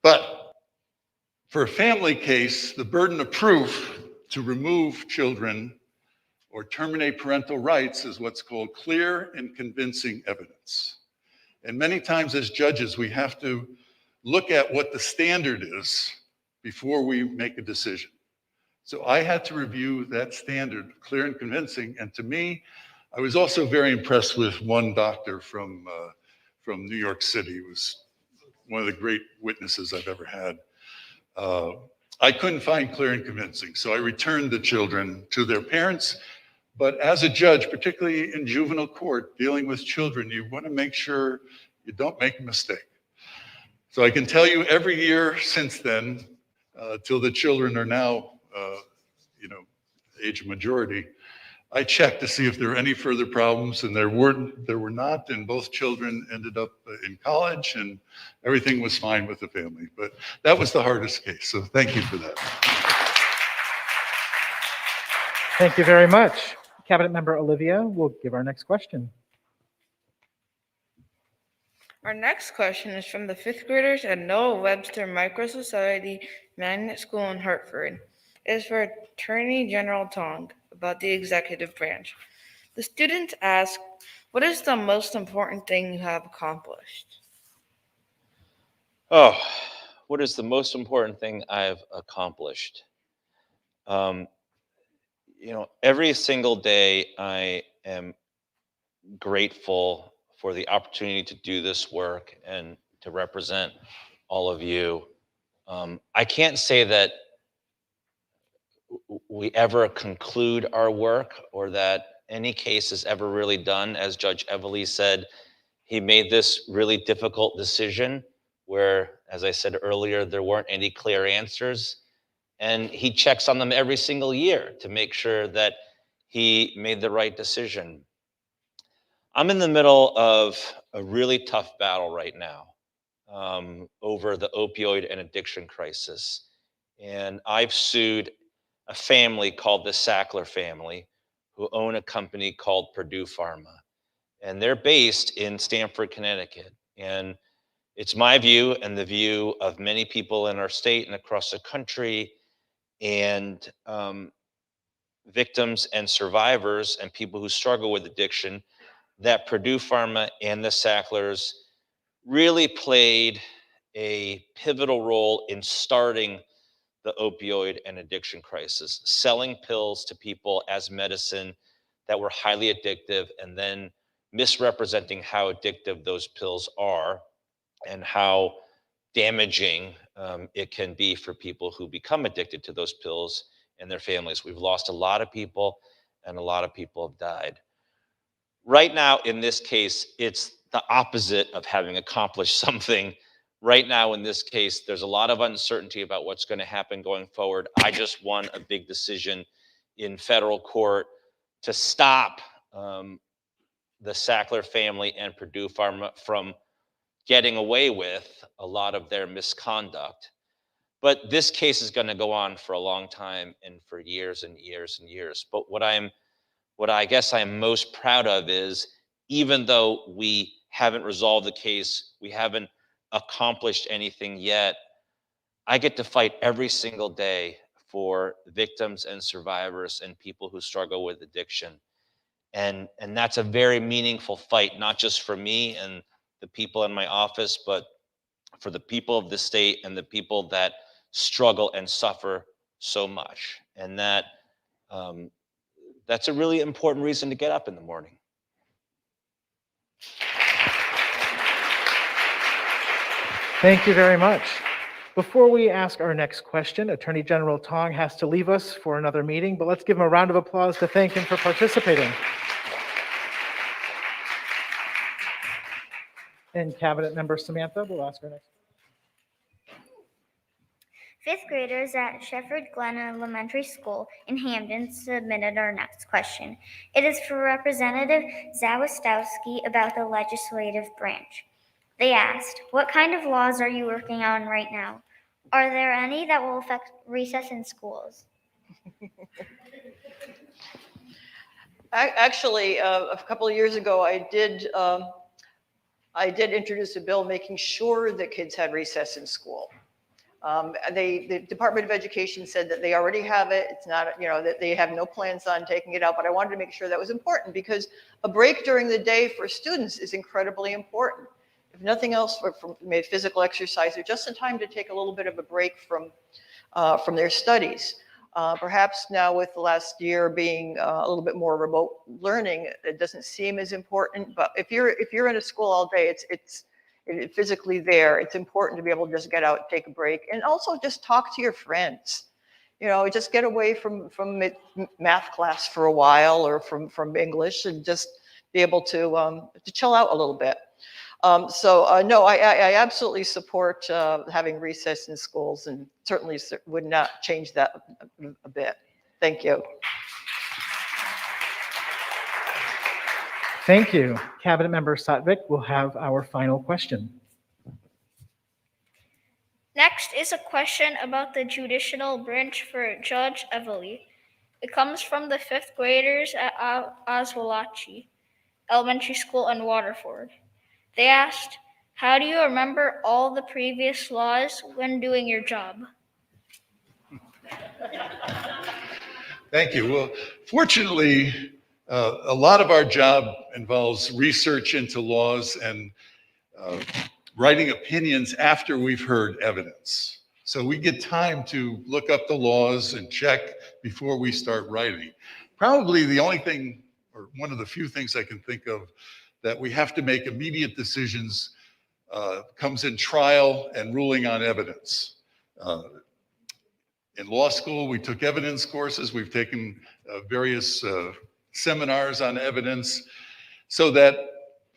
But for a family case, the burden of proof to remove children or terminate parental rights is what's called clear and convincing evidence. And many times as judges, we have to look at what the standard is before we make a decision. So I had to review that standard, clear and convincing. And to me, I was also very impressed with one doctor from New York City. He was one of the great witnesses I've ever had. I couldn't find clear and convincing, so I returned the children to their parents. But as a judge, particularly in juvenile court, dealing with children, you want to make sure you don't make a mistake. So I can tell you every year since then, till the children are now, age of majority, I checked to see if there were any further problems, and there were not, and both children ended up in college, and everything was fine with the family. But that was the hardest case, so thank you for that. Thank you very much. Cabinet Member Olivia will give our next question. Our next question is from the fifth graders at Noah Webster Micro Society Magnet School in Hartford. It is for Attorney General Tong about the executive branch. The students ask, what is the most important thing you have accomplished? Oh, what is the most important thing I've accomplished? Every single day I am grateful for the opportunity to do this work and to represent all of you. I can't say that we ever conclude our work or that any case is ever really done. As Judge Evely said, he made this really difficult decision where, as I said earlier, there weren't any clear answers. And he checks on them every single year to make sure that he made the right decision. I'm in the middle of a really tough battle right now over the opioid and addiction crisis. And I've sued a family called the Sackler family, who own a company called Purdue Pharma. And they're based in Stamford, Connecticut. And it's my view and the view of many people in our state and across the country and victims and survivors and people who struggle with addiction that Purdue Pharma and the Sacklers really played a pivotal role in starting the opioid and addiction crisis, selling pills to people as medicine that were highly addictive and then misrepresenting how addictive those pills are and how damaging it can be for people who become addicted to those pills and their families. We've lost a lot of people and a lot of people have died. Right now, in this case, it's the opposite of having accomplished something. Right now, in this case, there's a lot of uncertainty about what's going to happen going forward. I just won a big decision in federal court to stop the Sackler family and Purdue Pharma from getting away with a lot of their misconduct. But this case is going to go on for a long time and for years and years and years. But what I guess I'm most proud of is, even though we haven't resolved the case, we haven't accomplished anything yet, I get to fight every single day for victims and survivors and people who struggle with addiction. And that's a very meaningful fight, not just for me and the people in my office, but for the people of the state and the people that struggle and suffer so much. And that's a really important reason to get up in the morning. Thank you very much. Before we ask our next question, Attorney General Tong has to leave us for another meeting, but let's give him a round of applause to thank him for participating. And Cabinet Member Samantha will ask our next. Fifth graders at Shepherd Glen Elementary School in Hamden submitted our next question. It is for Representative Zawistowski about the legislative branch. They asked, what kind of laws are you working on right now? Are there any that will affect recess in schools? Actually, a couple of years ago, I did introduce a bill making sure that kids had recess in school. The Department of Education said that they already have it. It's not, that they have no plans on taking it out, but I wanted to make sure that was important because a break during the day for students is incredibly important. If nothing else, for maybe physical exercise or just in time to take a little bit of a break from their studies. Perhaps now with the last year being a little bit more remote learning, it doesn't seem as important, but if you're in a school all day, it's physically there, it's important to be able to just get out, take a break, and also just talk to your friends. Just get away from math class for a while or from English and just be able to chill out a little bit. No, I absolutely support having recess in schools and certainly would not change that a bit. Thank you. Thank you. Cabinet Member Satvik will have our final question. Next is a question about the Judicial Branch for Judge Evely. It comes from the 5th graders at Oswelatchie Elementary School in Waterford. They asked, how do you remember all the previous laws when doing your job? Thank you. Well, fortunately, a lot of our job involves research into laws and writing opinions after we've heard evidence. So we get time to look up the laws and check before we start writing. Probably the only thing, or one of the few things I can think of, that we have to make immediate decisions comes in trial and ruling on evidence. In law school, we took evidence courses. We've taken various seminars on evidence, so that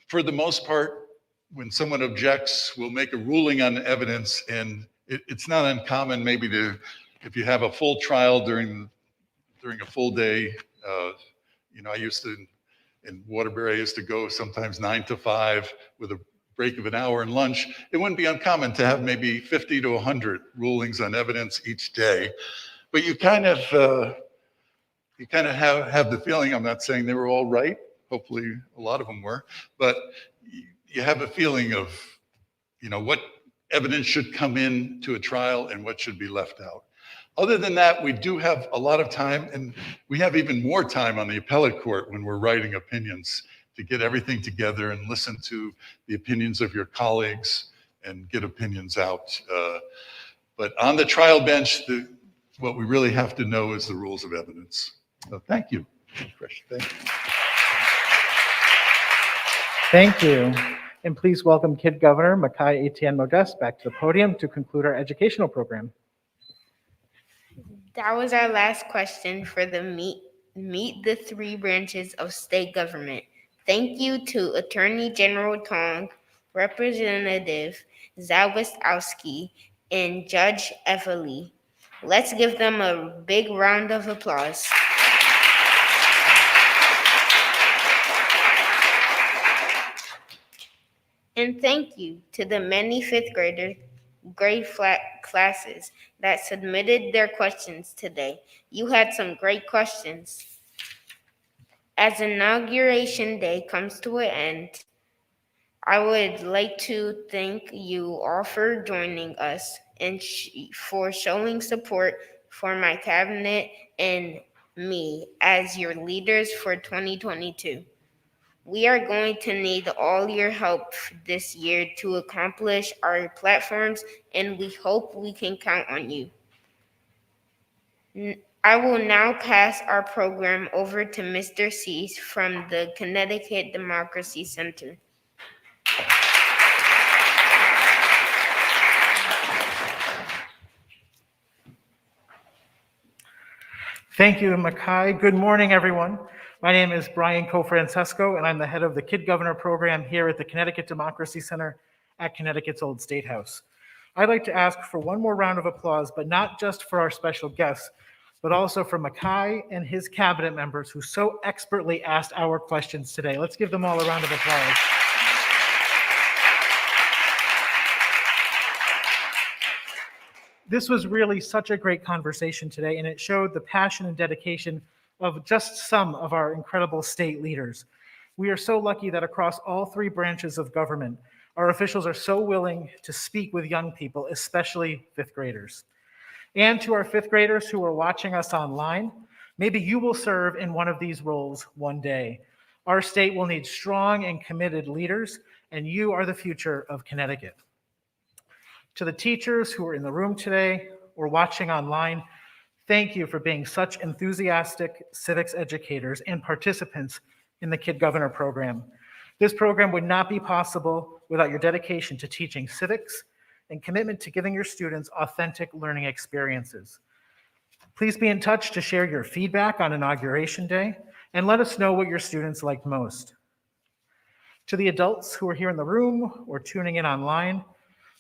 for the most part, when someone objects, we'll make a ruling on evidence, and it's not uncommon maybe to, if you have a full trial during a full day, I used to, in Waterbury, I used to go sometimes 9 to 5 with a break of an hour and lunch. It wouldn't be uncommon to have maybe 50 to 100 rulings on evidence each day, but you kind of have the feeling, I'm not saying they were all right, hopefully a lot of them were, but you have a feeling of, what evidence should come in to a trial and what should be left out. Other than that, we do have a lot of time, and we have even more time on the appellate court when we're writing opinions to get everything together and listen to the opinions of your colleagues and get opinions out. But on the trial bench, what we really have to know is the rules of evidence. So thank you. Thank you. Thank you. And please welcome Kid Governor Makhi Ettienne-Modeste back to the podium to conclude our educational program. That was our last question for the Meet the Three Branches of State Government. Thank you to Attorney General Tong, Representative Zawistowski, and Judge Evely. Let's give them a big round of applause. And thank you to the many 5th grade classes that submitted their questions today. You had some great questions. As Inauguration Day comes to an end, I would like to thank you all for joining us and for showing support for my cabinet and me as your leaders for 2022. We are going to need all your help this year to accomplish our platforms, and we hope we can count on you. I will now pass our program over to Mr. Cease from the Connecticut Democracy Center. Thank you, Makhi. Good morning, everyone. My name is Brian Cofrancesco, and I'm the head of the Kid Governor program here at the Connecticut Democracy Center at Connecticut's Old State House. I'd like to ask for one more round of applause, but not just for our special guests, but also for Makhi and his cabinet members who so expertly asked our questions today. Let's give them all a round of applause. This was really such a great conversation today, and it showed the passion and dedication of just some of our incredible state leaders. We are so lucky that across all 3 branches of government, Our officials are so willing to speak with young people, especially fifth graders. And to our fifth graders who are watching us online, maybe you will serve in one of these roles one day. Our state will need strong and committed leaders, and you are the future of Connecticut. To the teachers who are in the room today or watching online, thank you for being such enthusiastic civics educators and participants in the Kid Governor program. This program would not be possible without your dedication to teaching civics and commitment to giving your students authentic learning experiences. Please be in touch to share your feedback on Inauguration Day and let us know what your students liked most. To the adults who are here in the room or tuning in online,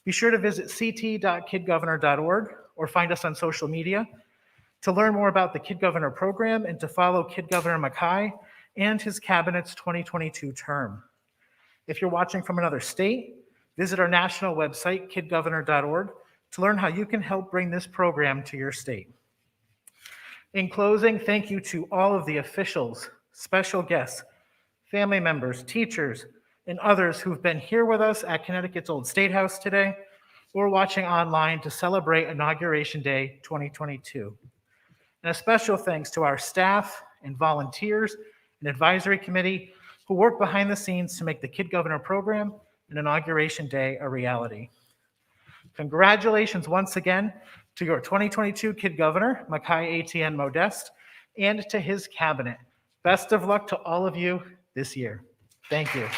be sure to visit ct.kidgovernor.org or find us on social media to learn more about the Kid Governor program and to follow Kid Governor Makhi and his cabinet's 2022 term. If you're watching from another state, visit our national website, kidgovernor.org, to learn how you can help bring this program to your state. In closing, thank you to all of the officials, special guests, family members, teachers, and others who've been here with us at Connecticut's Old State House today or watching online to celebrate Inauguration Day 2022. And a special thanks to our staff and volunteers and advisory committee who work behind the scenes to make the Kid Governor program and Inauguration Day a reality. Congratulations once again to your 2022 Kid Governor, Makhi Ettienne-Modeste, and to his cabinet. Best of luck to all of you this year. Thank you.